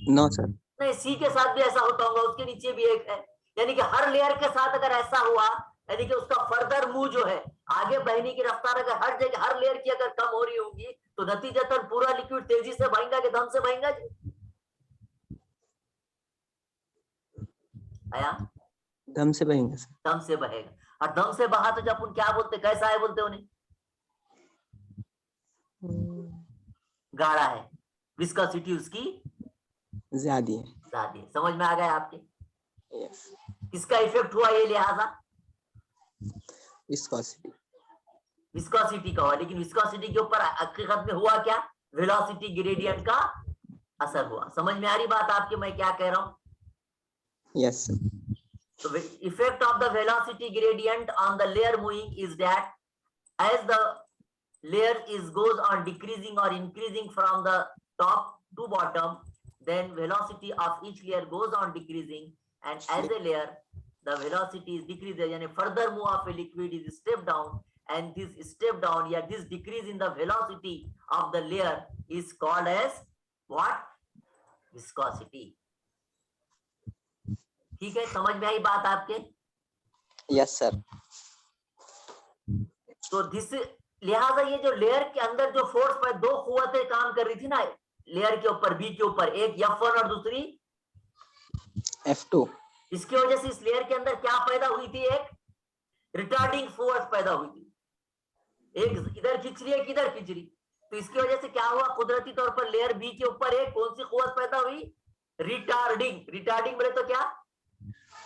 No sir. नहीं, सी के साथ भी ऐसा होता होगा, उसके नीचे भी एक है। यानी कि हर लेयर के साथ अगर ऐसा हुआ, यानी कि उसका फर्दर मूव जो है, आगे बहने की रफ्तार अगर हर जगह हर लेयर की अगर कम हो रही होगी तो नतीजतन पूरा लिक्विड तेजी से बहेगा कि दम से बहेगा जी? आया? दम से बहेंगे सर। दम से बहेगा। और दम से बहा तो जब अपन क्या बोलते, कैसा है बोलते उन्हें? गाढ़ा है, विस्कोसिटी उसकी ज्यादा है। ज्यादा है। समझ में आ गया आपके? यस। किसका इफेक्ट हुआ ये? लिहाजा विस्कोसिटी का हुआ। लेकिन विस्कोसिटी के ऊपर हकीकत में हुआ क्या? वेलोसिटी ग्रेडियंट का असर हुआ। समझ में आ रही बात आपके मैं क्या कह रहा हूं? Yes sir. So the effect of the velocity gradient on the layer moving is that as the layer goes on decreasing or increasing from the top to bottom, then velocity of each layer goes on decreasing, and as a layer the velocity is decreases, and a further move of a liquid is step down, and this step down, yeah, this decrease in the velocity of the layer is called as what? Viscosity. ठीक है, समझ में आई बात आपके? Yes sir. तो लिहाजा ये जो लेयर के अंदर जो फोर्स पर दो कुव्वतें काम कर रही थी ना लेयर के ऊपर, बी के ऊपर, एक F1 और दूसरी F2। इसकी वजह से इस लेयर के अंदर क्या पैदा हुई थी? एक रिटार्डिंग फोर्स पैदा हुई थी। एक इधर खींच रही है, एक इधर खींच रही। तो इसकी वजह से क्या हुआ? कुदरती तौर पर लेयर बी के ऊपर एक कौन सी कुव्वत पैदा हुई? रिटार्डिंग बोले तो क्या?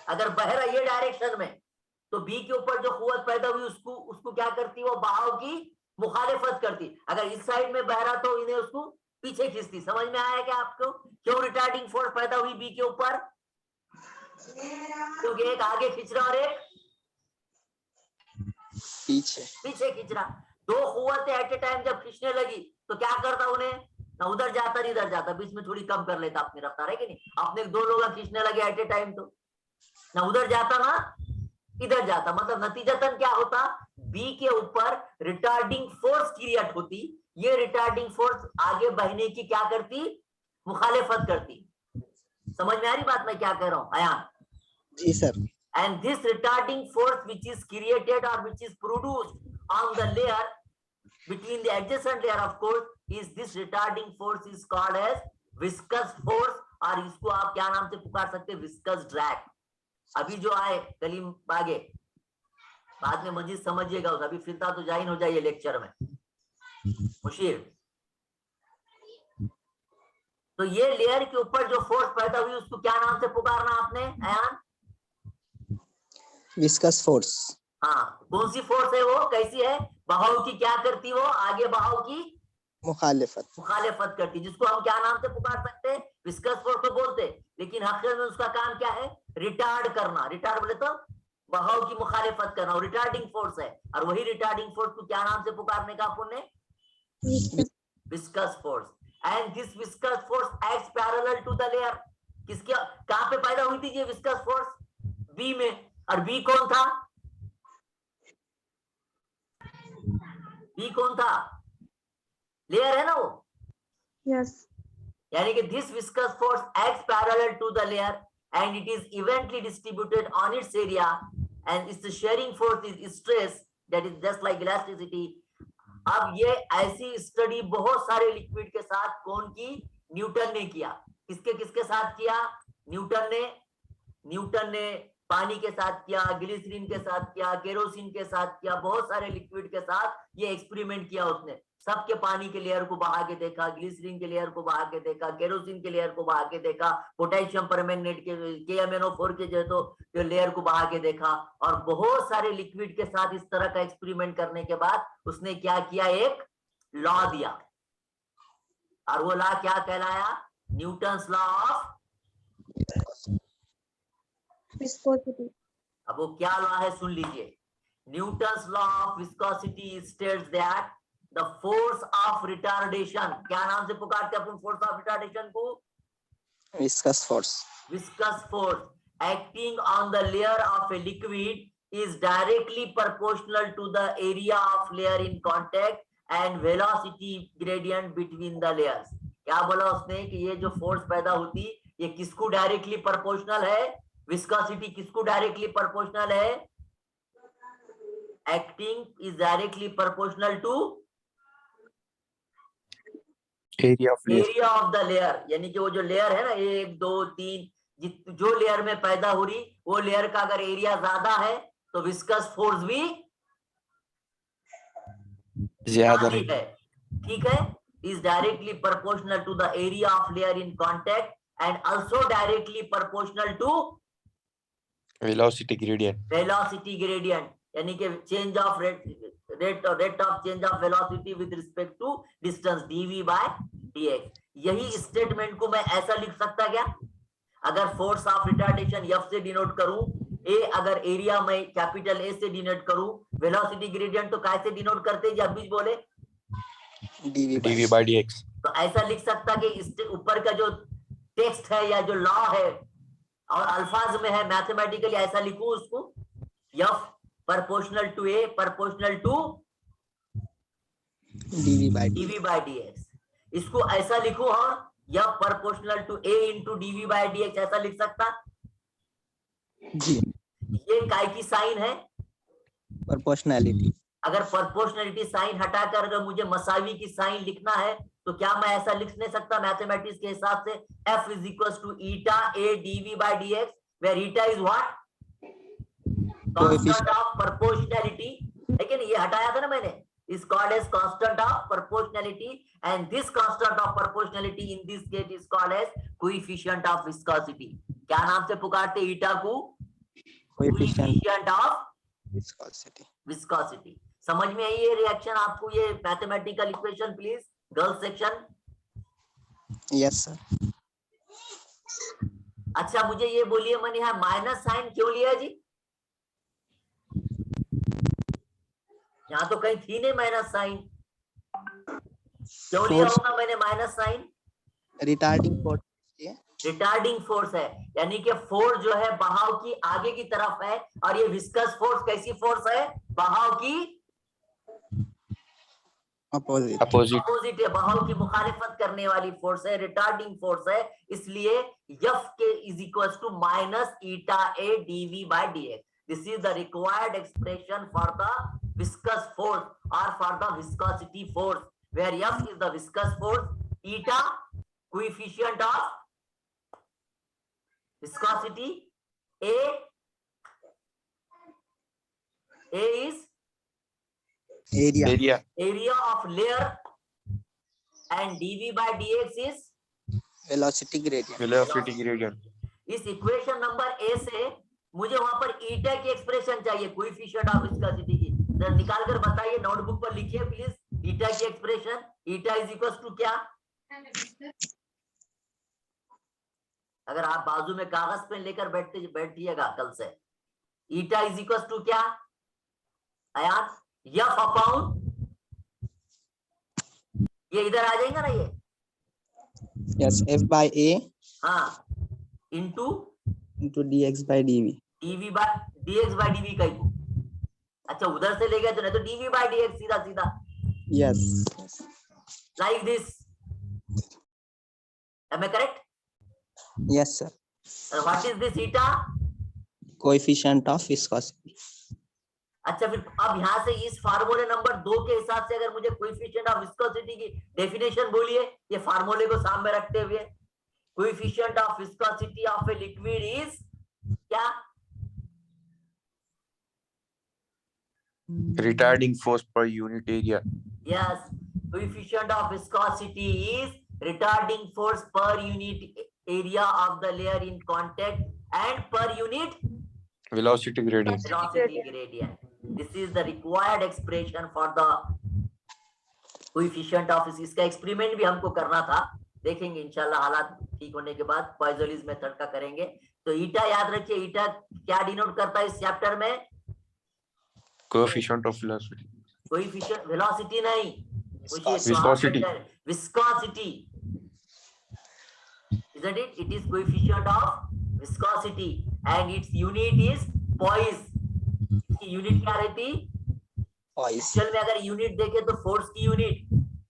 अगर बह रहा ये डायरेक्शन में तो बी के ऊपर जो कुव्वत पैदा हुई उसको क्या करती? वो बहाव की मुखालिफत करती। अगर इस साइड में बह रहा तो इन्हें उसको पीछे खींचती। समझ में आया क्या आपको क्यों रिटार्डिंग फोर्स पैदा हुई बी के ऊपर? क्योंकि एक आगे खींच रहा और एक पीछे पीछे खींच रहा। दो कुव्वतें एट ए टाइम जब खींचने लगी तो क्या करता उन्हें? ना उधर जाता नहीं इधर जाता, बीच में थोड़ी कम कर लेता अपनी रफ्तार, है कि नहीं? आपने दो लोग खींचने लगे एट ए टाइम तो ना उधर जाता ना इधर जाता, मतलब नतीजतन क्या होता? बी के ऊपर रिटार्डिंग फोर्स क्रिएट होती। ये रिटार्डिंग फोर्स आगे बढ़ने की क्या करती? मुखालिफत करती। समझ में आ रही बात मैं क्या कह रहा हूं अयान? जी sir. And this retarding force which is created or which is produced on the layer between the adjacent layer of course is this retarding force is called as viscous force, और इसको आप क्या नाम से पुकार सकते हैं? viscous drag। अभी जो आए कलीम बागे बाद में मजीद समझिएगा, अभी फिर तो ज्वाइन हो जाइए लेक्चर में मुशीर। तो ये लेयर के ऊपर जो फोर्स पैदा हुई उसको क्या नाम से पुकारना आपने अयान? Viscous force. हाँ, कौन सी फोर्स है वो? कैसी है? बहाव की क्या करती वो? आगे बहाव की मुखालिफत करती, जिसको हम क्या नाम से पुकार सकते हैं? विस्कस फोर्स तो बोलते, लेकिन हकीकत में उसका काम क्या है? रिटार्ड करना। रिटार्ड बोले तो बहाव की मुखालिफत करना, और रिटार्डिंग फोर्स है। और वही रिटार्डिंग फोर्स को क्या नाम से पुकारने का पुण्य? Viscous force. And this viscous force acts parallel to the layer. किसके कहां पे पैदा हुई थी ये विस्कस फोर्स? बी में। और बी कौन था? बी कौन था? लेयर है ना वो। Yes. यानी कि this viscous force acts parallel to the layer and it is evenly distributed on its area and its shearing force is stress that is just like elasticity. अब ये ऐसी स्टडी बहुत सारे लिक्विड के साथ कौन की? न्यूटन ने किया। किसके साथ किया? न्यूटन ने पानी के साथ किया, ग्लिसरीन के साथ किया, केरोसिन के साथ किया, बहुत सारे लिक्विड के साथ ये एक्सपेरिमेंट किया उसने। सबके पानी के लेयर को बहा के देखा, ग्लिसरीन के लेयर को बहा के देखा, केरोसिन के लेयर को बहा के देखा, पोटेशियम परमैंगनेट के KMnO4 के जो लेयर को बहा के देखा, और बहुत सारे लिक्विड के साथ इस तरह का एक्सपेरिमेंट करने के बाद उसने क्या किया? एक लॉ दिया, और वो लॉ क्या कहलाया? Newton's law of Viscosity. अब वो क्या लॉ है सुन लीजिए। Newton's law of viscosity states that the force of retardation, क्या नाम से पुकारते हैं अपन फोर्स ऑफ रिटार्डेशन को? Viscous force. Viscous force acting on the layer of a liquid is directly proportional to the area of layer in contact and velocity gradient between the layers. क्या बोला उसने कि ये जो फोर्स पैदा होती ये किसको डायरेक्टली प्रोपोर्शनल है? विस्कोसिटी किसको डायरेक्टली प्रोपोर्शनल है? Acting is directly proportional to area of the layer. यानी कि वो जो लेयर है ना 1 2 3 जो लेयर में पैदा हो रही वो लेयर का अगर एरिया ज्यादा है तो विस्कस फोर्स भी ज्यादा है। ठीक है, is directly proportional to the area of layer in contact and also directly proportional to velocity gradient. यानी कि change of rate of change of velocity with respect to distance dv by dx। यही statement को मैं ऐसा लिख सकता क्या? अगर फोर्स ऑफ रिटार्डेशन F से डिनोट करूं, A अगर एरिया में कैपिटल A से डिनोट करूं, वेलोसिटी ग्रेडियंट तो कैसे डिनोट करते हैं? जब बीच बोले dv by dx। तो ऐसा लिख सकता कि इस ऊपर का जो टेक्स्ट है या जो लॉ है और अल्फाज में है, मैथमेटिकली ऐसा लिखूं उसको F proportional to A proportional to dv by dx। इसको ऐसा लिखूं और F proportional to A into dv by dx ऐसा लिख सकता जी। ये काय की साइन है? प्रोपोर्शनैलिटी। अगर प्रोपोर्शनलिटी साइन हटाकर अगर मुझे मसावी की साइन लिखना है तो क्या मैं ऐसा लिख नहीं सकता मैथमेटिक्स के हिसाब से? F is equals to eta A dv by dx, where eta is what? Constant of proportionality। लेकिन ये हटाया था ना मैंने, is called as constant of proportionality, and this constant of proportionality in this case is called as coefficient of viscosity। क्या नाम से पुकारते eta को? Coefficient of viscosity। समझ में आई ये रिएक्शन आपको? ये mathematical equation please girls section Yes, sir. अच्छा मुझे ये बोलिए, मैंने यहाँ माइनस साइन क्यों लिया जी? यहाँ तो कहीं थी नहीं माइनस साइन, क्यों लिया Force होगा मैंने माइनस साइन? retarding force है। रिटार्डिंग फोर्स है, यानी कि फोर्स जो है बहाव की आगे की तरफ है, और ये विस्कस फोर्स कैसी फोर्स है? बहाव की Opposite. अपोजिट है, बहाव की मुखालिफत करने वाली फोर्स है, रिटार्डिंग फोर्स है। इसलिए एफ के is equal to minus eta A d v by d x. This is the required expression for the viscous force और for the viscosity force, where F is the viscous force, eta coefficient of viscosity, A is area of layer, and dV by dx is velocity gradient. इस equation number A से मुझे वहां पर ईटा की expression चाहिए, coefficient of viscosity की। जरा निकाल कर बताइए, नोटबुक पर लिखिए प्लीज। ईटा की expression, eta is equal to क्या? अगर आप बाजू में कागज पेन लेकर बैठिएगा कल से, ईटा इज इक्वल टू क्या आयान? एफ अपॉन, ये इधर आ जाएगा ना ये? Yes, F by A हाँ, into into dx by dv. Dv by dx by dv का इक्वल। अच्छा उधर से ले गए तो नहीं तो डीवी बाय डीएक्स सीधा सीधा Yes. Like this. Am I correct? Yes, sir. What is this eta? Coefficient of viscosity. अच्छा फिर अब यहाँ से इस फार्मूले नंबर 2 के हिसाब से अगर मुझे कोएफिशिएंट ऑफ विस्कोसिटी की डेफिनेशन बोलिए, ये फार्मूले को सामने रखते हुए। Coefficient of viscosity of a liquid is क्या? Retarding force per unit area. Yes, coefficient of viscosity is retarding force per unit area of the layer in contact and per unit Velocity gradient. velocity gradient. This is the required expression for the coefficient of इसका experiment भी हमको करना था, देखेंगे इंशाल्लाह हालात ठीक होने के बाद पॉइजोलिस मेथड का करेंगे। तो ईटा याद रखिए, ईटा क्या डिनोट करता है इस चैप्टर में? Coefficient of velocity. Coefficient, velocity नहीं, Viscosity. viscosity, isn't it? It is coefficient of viscosity and its unit is poise. इसकी यूनिट क्या रहती? Poise. चल में अगर यूनिट देखे तो फोर्स की यूनिट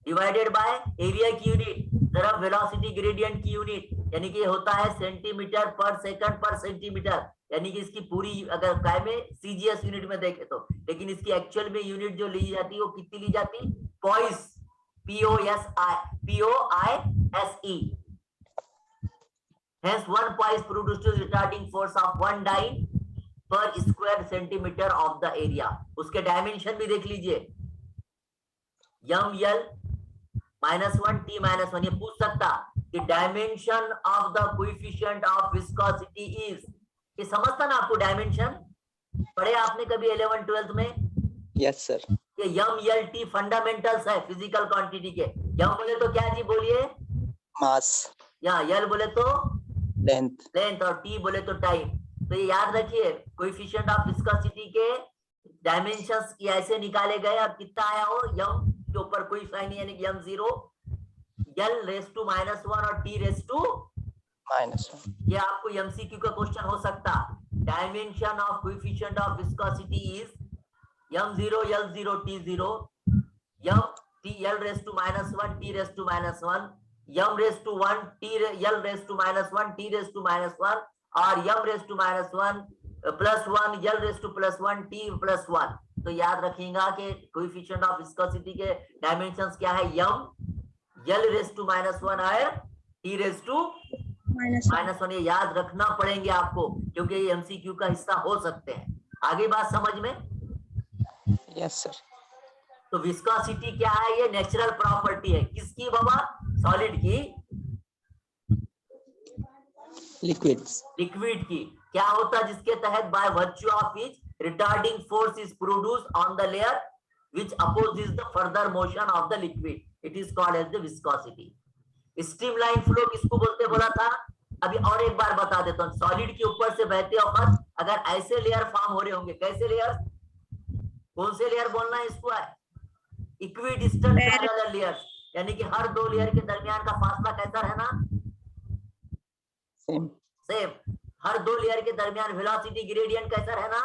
डिवाइडेड बाय एरिया की यूनिट, तरफ वेलोसिटी ग्रेडियंट की यूनिट, यानी कि होता है सेंटीमीटर पर सेकंड पर सेंटीमीटर, यानी कि इसकी पूरी अगर काय में सीजीएस यूनिट में देखे तो, लेकिन इसकी एक्चुअल में यूनिट जो ली जाती है वो कितनी ली जाती? Poised, POISE. Hence one poise produces retarding force of 1 dyne per square centimeter of the area. उसके डायमेंशन भी देख लीजिए, ML -1 T -1। ये पूछ सकता कि dimension of the coefficient of viscosity is, ये समझता ना आपको? डायमेंशन पढ़े आपने कभी 11th 12th में? Yes, sir. ये MLT फंडामेंटल्स है फिजिकल क्वांटिटी के। M बोले तो क्या जी बोलिए? Mass. या L बोले तो Length. लेंथ, और T बोले तो टाइम। तो ये याद रखिए, कोएफिशिएंट ऑफ विस्कोसिटी के डायमेंशंस ऐसे निकाले गए। अब कितना आया हो? M के ऊपर कोई साइन नहीं, यानी कि M0, L रेस टू -1 और T रेस टू -1. ये आपको MCQ का क्वेश्चन हो सकता। Dimension of coefficient of viscosity is M0 L0 T0, M T L raised to -1 T raised to -1, M raised to 1 T L raised to -1 T raised to -1, और M raised to -1 +1 L raised to +1 T +1। तो याद रखिएगा कि coefficient of viscosity के dimensions क्या है? M L raised to -1 और T raised to -1। ये याद रखना पड़ेंगे आपको, क्योंकि ये MCQ का हिस्सा हो सकते हैं। आगे बात समझ में? Yes, sir. तो विस्कोसिटी क्या है? ये नेचुरल प्रॉपर्टी है किसकी बाबा? सॉलिड की, Liquids. लिक्विड की। क्या होता है जिसके तहत by virtue of which retarding force is produced on the layer which opposes the further motion of the liquid, it is called as the viscosity. Streamline flow किसको बोलते बोला था? अभी और एक बार बता देता हूँ। सॉलिड के ऊपर से बहते वक्त अगर ऐसे लेयर फॉर्म हो रहे होंगे, कैसे लेयर, कौन से लेयर बोलना है इसको? इक्विडिस्टेंट पैरेलल लेयर्स, यानी कि हर दो लेयर के दरमियान का फासला कैसा रहना? Same same. हर दो लेयर के दरमियान वेलोसिटी ग्रेडियंट कैसा रहना?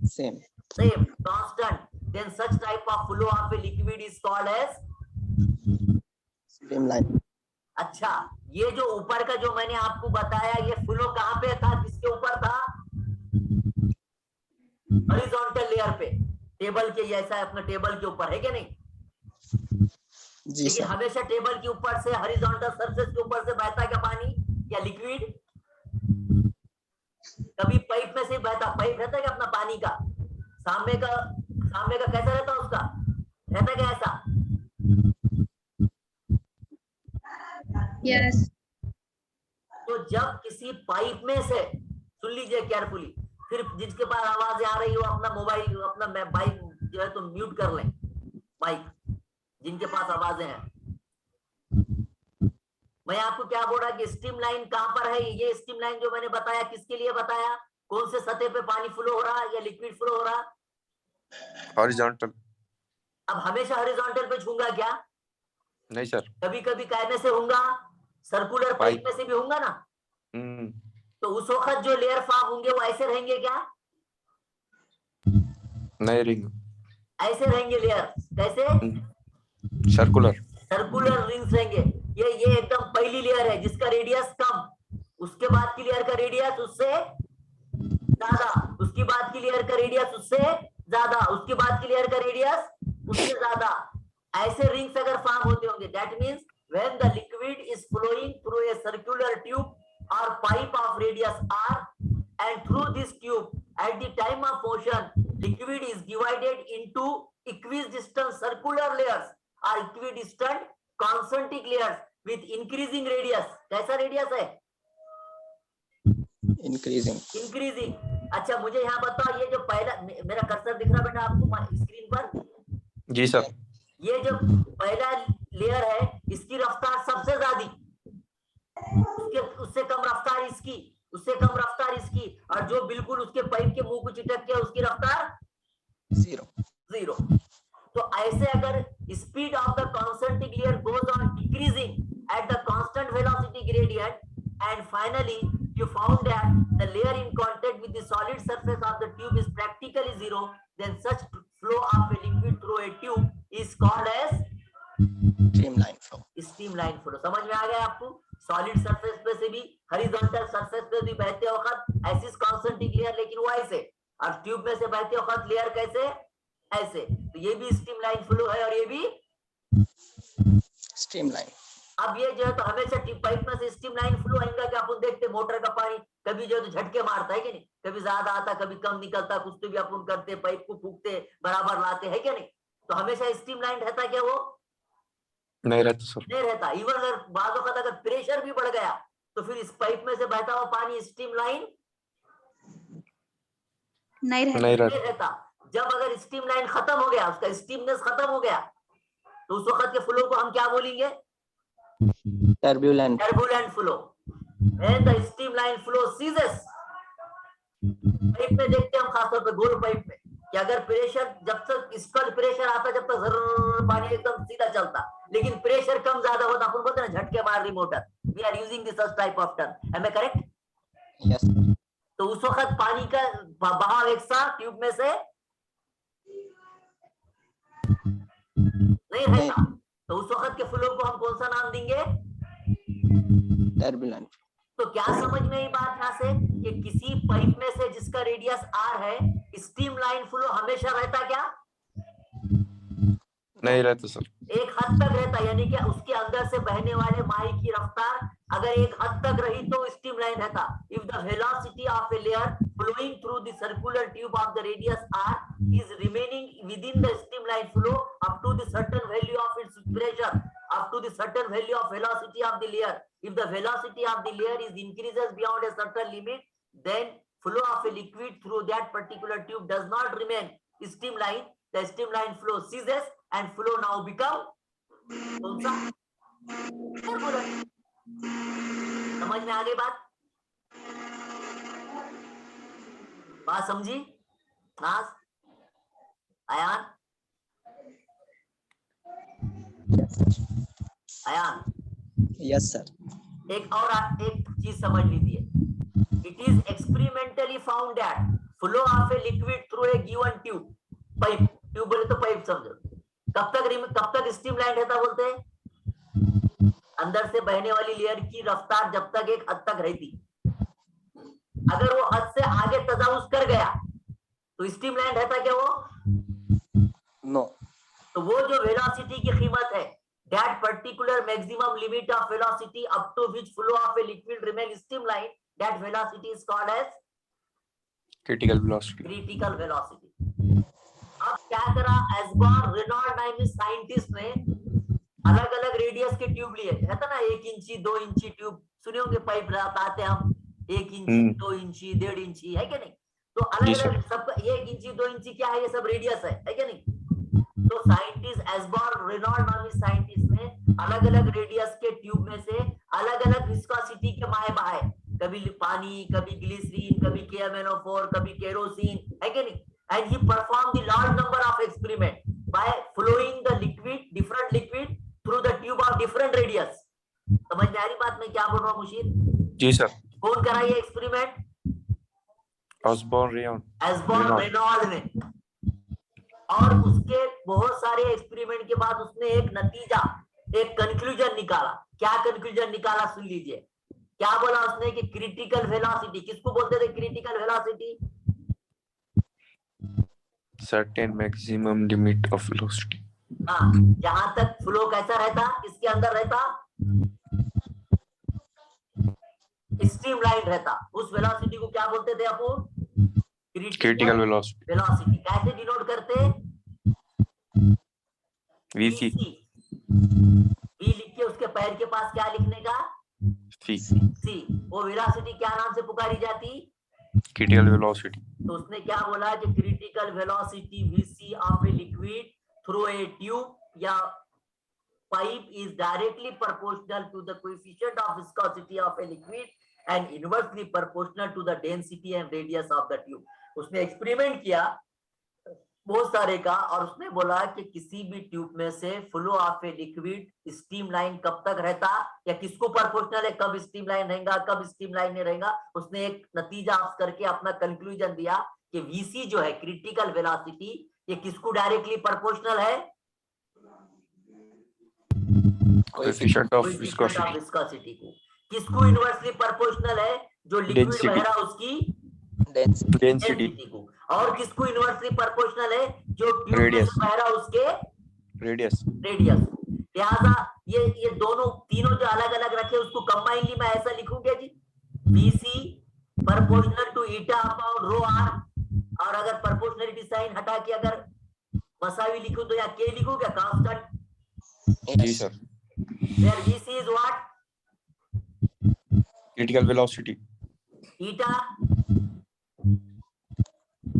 Same Same, constant. Then such type of flow of a liquid is called as? Streamline अच्छा, ये जो ऊपर का जो मैंने आपको बताया, ये फ्लो कहाँ पे था, किसके ऊपर था? हॉरिजॉन्टल लेयर पे, टेबल के जैसा अपना टेबल के ऊपर है क्या नहीं? जी लेकिन सर हमेशा टेबल के ऊपर से, हॉरिजॉन्टल सरफेस के ऊपर से बहता क्या पानी या लिक्विड? कभी पाइप में से बहता, पाइप रहता है क्या अपना पानी का? सामने का कैसा रहता है, उसका रहता क्या ऐसा? Yes. तो जब किसी पाइप में से, सुन लीजिए केयरफुली, फिर जिसके पास आवाजें आ रही हो अपना मोबाइल, अपना बाइक जो है तो म्यूट कर लें, माइक, जिनके पास आवाजें हैं। मैं आपको क्या बोल रहा कि स्ट्रीम लाइन कहां पर है? ये स्ट्रीम लाइन जो मैंने बताया, किसके लिए बताया? कौन से सतह पे पानी फ्लो हो रहा है या लिक्विड फ्लो हो रहा? हॉरिजॉन्टल। अब हमेशा हॉरिजॉन्टल पे छूंगा क्या? नहीं सर। कभी कभी काय में से होऊंगा, सर्कुलर पाइप में से भी होऊंगा ना। तो उस वक्त जो लेयर फॉर्म होंगे वो ऐसे रहेंगे क्या? नहीं रिंग, ऐसे रहेंगे लेयर। कैसे? सर्कुलर। सर्कुलर रिंग्स रहेंगे। ये एकदम पहली लेयर है जिसका रेडियस कम, उसके बाद की लेयर का रेडियस उससे ज्यादा, उसकी बाद की लेयर का रेडियस उससे ज्यादा, उसके बाद की लेयर का रेडियस उससे ज्यादा। ऐसे रिंग्स अगर फॉर्म होते होंगे, that means when the liquid is flowing through a circular tube or pipe of radius r, and through this tube at the time of motion, liquid is divided into equidistant circular layers or equidistant concentric layers with increasing radius. कैसा radius है? Increasing. अच्छा मुझे यहाँ बताओ, ये जो पहला, मेरा कर्सर दिख रहा बेटा आपको स्क्रीन पर? जी सर। ये जो पहला लेयर है, इसकी रफ्तार सबसे ज्यादा, उससे कम रफ्तार इसकी, उससे कम रफ्तार इसकी, और जो बिल्कुल उसके पाइप के मुंह को चिटक के उसकी रफ्तार जीरो। तो ऐसे अगर speed of the concentric layer goes on decreasing at the constant velocity gradient, and finally you found that the layer in contact with the solid surface of the tube is practically zero, then such flow of a liquid through a tube is called as streamline flow. Streamline flow. समझ में आ गया आपको? Solid surface पे से भी, horizontal surface पे भी बहते वक्त ऐसी कॉन्सेंट्रिक लेयर, लेकिन वो ऐसे, और ट्यूब में से बहते वक्त लेयर कैसे? ऐसे। तो ये भी स्ट्रीमलाइन फ्लो है और ये भी स्ट्रीमलाइन। अब ये जो है तो हमेशा पाइप में से स्ट्रीमलाइन फ्लो आएगा कि अपन देखते मोटर का पानी कभी जो है तो झटके मारता है कि नहीं, कभी ज्यादा आता कभी कम निकलता, कुछ तो भी अपन करते, पाइप को फूकते, बराबर लाते हैं क्या नहीं? तो हमेशा स्ट्रीमलाइन रहता क्या? वो नहीं रहता सर। नहीं रहता। इवन अगर बाद वक्त अगर प्रेशर भी बढ़ गया तो फिर इस पाइप में से बहता हुआ पानी स्ट्रीमलाइन नहीं रहता। जब अगर स्ट्रीमलाइन खत्म हो गया, उसका स्टीमनेस खत्म हो गया, तो उस वक्त के फ्लो को हम क्या बोलेंगे? Turbulent flow. When the streamline flow ceases, pipe में देखते हैं हम खासतौर पे गोल पाइप में कि अगर प्रेशर, जब तक इसका प्रेशर आता, जब तक जर्र पानी एकदम सीधा चलता, लेकिन प्रेशर कम ज्यादा होता, अपन बोलते हैं ना झटके मार रही motor. We are using this type of term, am I correct? Yes. तो उस वक्त पानी का बहाव एक साथ ट्यूब में से नहीं रहता, तो उस वक्त के फ्लो को हम कौन सा नाम देंगे? टर्बुलेंट। तो क्या समझ में आई बात यहाँ से कि किसी पाइप में से जिसका रेडियस r है, स्ट्रीमलाइन फ्लो हमेशा रहता क्या? नहीं रहता सर। एक हद तक रहता, यानी कि उसके अंदर से बहने वाले माई की रफ्तार अगर एक हद तक रही तो स्ट्रीमलाइन रहता। If the velocity of a layer flowing through the circular tube of the radius r is remaining within the streamline flow up to the certain value of its pressure, up to the certain value of velocity of the layer, if the velocity of the layer is increases beyond a certain limit, then flow of a liquid through that particular tube does not remain streamline, the streamline flow ceases and flow now become कौन सा? Turbulent. समझ में आ गई बात? बात समझी? नाज, Ayan, Ayan, Yes, sir. एक चीज समझ लीजिए। It is experimentally found that flow of a liquid through a given tube, pipe, tube बोले तो पाइप समझो, कब तक स्ट्रीमलाइन रहता बोलते हैं? अंदर से बहने वाली लेयर की रफ्तार जब तक एक हद तक रहती, अगर वो हद से आगे तजावुज कर गया तो स्ट्रीमलाइन रहता क्या वो? No. तो वो जो वेलोसिटी की कीमत है, that particular maximum limit of velocity up to which flow of a liquid remains streamlined, that velocity is called as critical velocity. critical velocity. अब क्या करा एस्बॉर्न रेनॉल्ड नाम इस साइंटिस्ट ने अलग अलग रेडियस के ट्यूब लिए, कहता ना 1 इंची 2 इंची ट्यूब सुने होंगे, पाइप लगाते हम 1 इंची 2 इंची 1.5 इंची, है क्या नहीं? तो अलग अलग सब 1 इंची 2 इंची क्या है, ये सब रेडियस है क्या नहीं? तो साइंटिस्ट एस्बॉर्न रेनॉल्ड नाम इस साइंटिस्ट ने अलग अलग रेडियस के ट्यूब में से अलग अलग विस्कोसिटी के माहे बहाए, कभी पानी, कभी ग्लिसरीन, कभी KMnO4, कभी केरोसिन, है क्या नहीं? And he performed the large number of experiment by flowing the liquid, different liquid through the tube of different radius. समझ में आ रही बात मैं क्या बोल रहा हूँ मुशीर? जी सर। कौन करा ये एक्सपेरिमेंट? ऑसबॉर्न रेनॉल्ड ने। और उसके बहुत सारे एक्सपेरिमेंट के बाद उसने एक नतीजा, एक कंक्लूजन निकाला। क्या कंक्लूजन निकाला सुन लीजिए। क्या बोला उसने कि क्रिटिकल वेलोसिटी, किसको बोलते थे critical velocity? certain maximum limit of velocity. हाँ, जहां तक फ्लो कैसा रहता, किसके अंदर रहता? स्ट्रीमलाइन रहता। उस वेलोसिटी को क्या बोलते थे अपन? Critical velocity. वेलोसिटी कैसे डिनोट करते? VC। V लिख के उसके पैर के पास क्या लिखने का? C। वो वेलोसिटी क्या नाम से पुकारी जाती? Critical velocity. तो उसने क्या बोला कि critical velocity VC of a liquid through a tube या pipe is directly proportional to the coefficient of viscosity of a liquid and inversely proportional to the density and radius of the tube. उसने experiment किया बहुत सारे का और उसने बोला कि किसी भी ट्यूब में से flow of a liquid streamline कब तक रहता या किसको प्रोपोर्शनल है, कब स्ट्रीमलाइन रहेगा कब स्ट्रीमलाइन नहीं रहेगा। उसने एक नतीजा करके अपना कंक्लूजन दिया कि VC जो है क्रिटिकल वेलोसिटी, ये किसको डायरेक्टली प्रोपोर्शनल है? कोएफिशिएंट ऑफ विस्कोसिटी को। किसको इनवर्सली प्रोपोर्शनल है? जो लिक्विड बह रहा उसकी डेंसिटी को। और किसको इनवर्सली प्रोपोर्शनल है? जो ट्यूब में से बह रहा उसके रेडियस। लिहाजा ये दोनों तीनों जो अलग अलग रखे उसको कंबाइनली मैं ऐसा लिखूंगा जी, VC proportional to eta upon rho r, और अगर प्रोपोर्शनलिटी साइन हटा के अगर मसावी लिखूं तो या K लिखूं क्या? कांस्टेंट। जी sir. Where VC is what? Critical velocity. Eta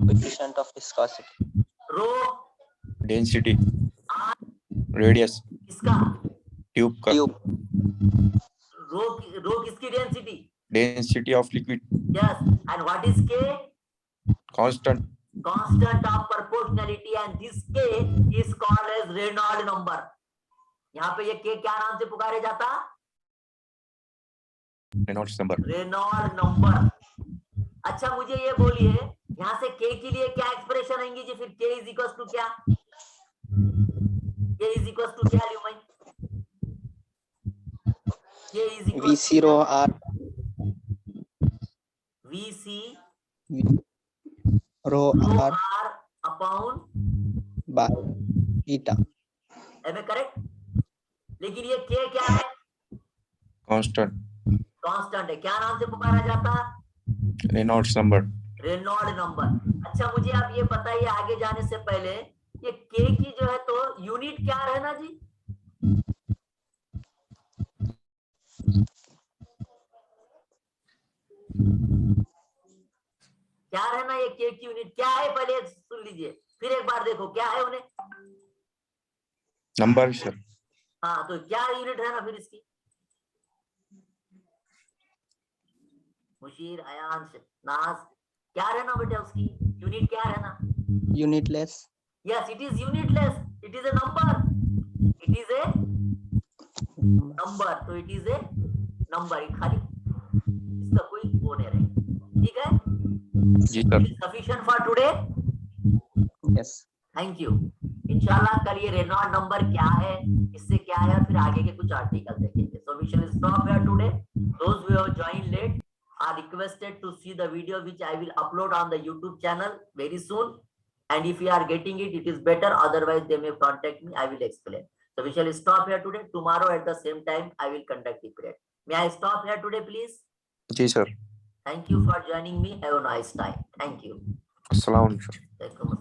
coefficient of viscosity. Rho density. r radius किसका? ट्यूब का। रो किसकी density? Density of liquid. Yes. And what is K? Constant of proportionality and this K is called as Reynold number. यहाँ पे ये K क्या नाम से पुकारे जाता? Reynolds number. Reynold number. अच्छा मुझे ये बोलिए यहाँ से K के लिए क्या एक्सप्रेशन आएंगी जी? फिर K इज इक्वल टू क्या? K इज इक्वल टू क्या लियो मैं? K is equal VC rho R VC rho R R upon by eta. Am I correct? लेकिन ये K क्या है? कांस्टेंट कांस्टेंट है। क्या नाम से पुकारा जाता? Reynolds number. Reynold number. अच्छा मुझे आप ये बताइए आगे जाने से पहले ये K की जो है तो यूनिट क्या रहना जी? क्या रहना ये K की यूनिट क्या है? पहले सुन लीजिए फिर एक बार देखो क्या है उन्हें। Number sir. हाँ, तो क्या यूनिट है ना फिर इसकी? मुशीर, अयांश, नाज, क्या रहना बेटा उसकी यूनिट क्या रहना? Unitless. Yes, it is unitless. It is a number. It is a number. तो it is a number. ये खाली इसका कोई वो नहीं रहेगा. ठीक है? जी sir. It is sufficient for today. Yes. Thank you. इंशाल्लाह कल ये रेनॉल्ड नंबर क्या है, इससे क्या है, और फिर आगे के कुछ आर्टिकल देखेंगे. So we shall stop here today. Those who have joined late are requested to see the video which I will upload on the YouTube channel very soon. And if you are getting it, it is better. Otherwise, they may contact me. I will explain. So we shall stop here today. Tomorrow at the same time, I will conduct the period. May I stop here today, please? जी sir. Thank you for joining me. Have a nice time. Thank you. अस्सलाम वालेकुम. Thank you.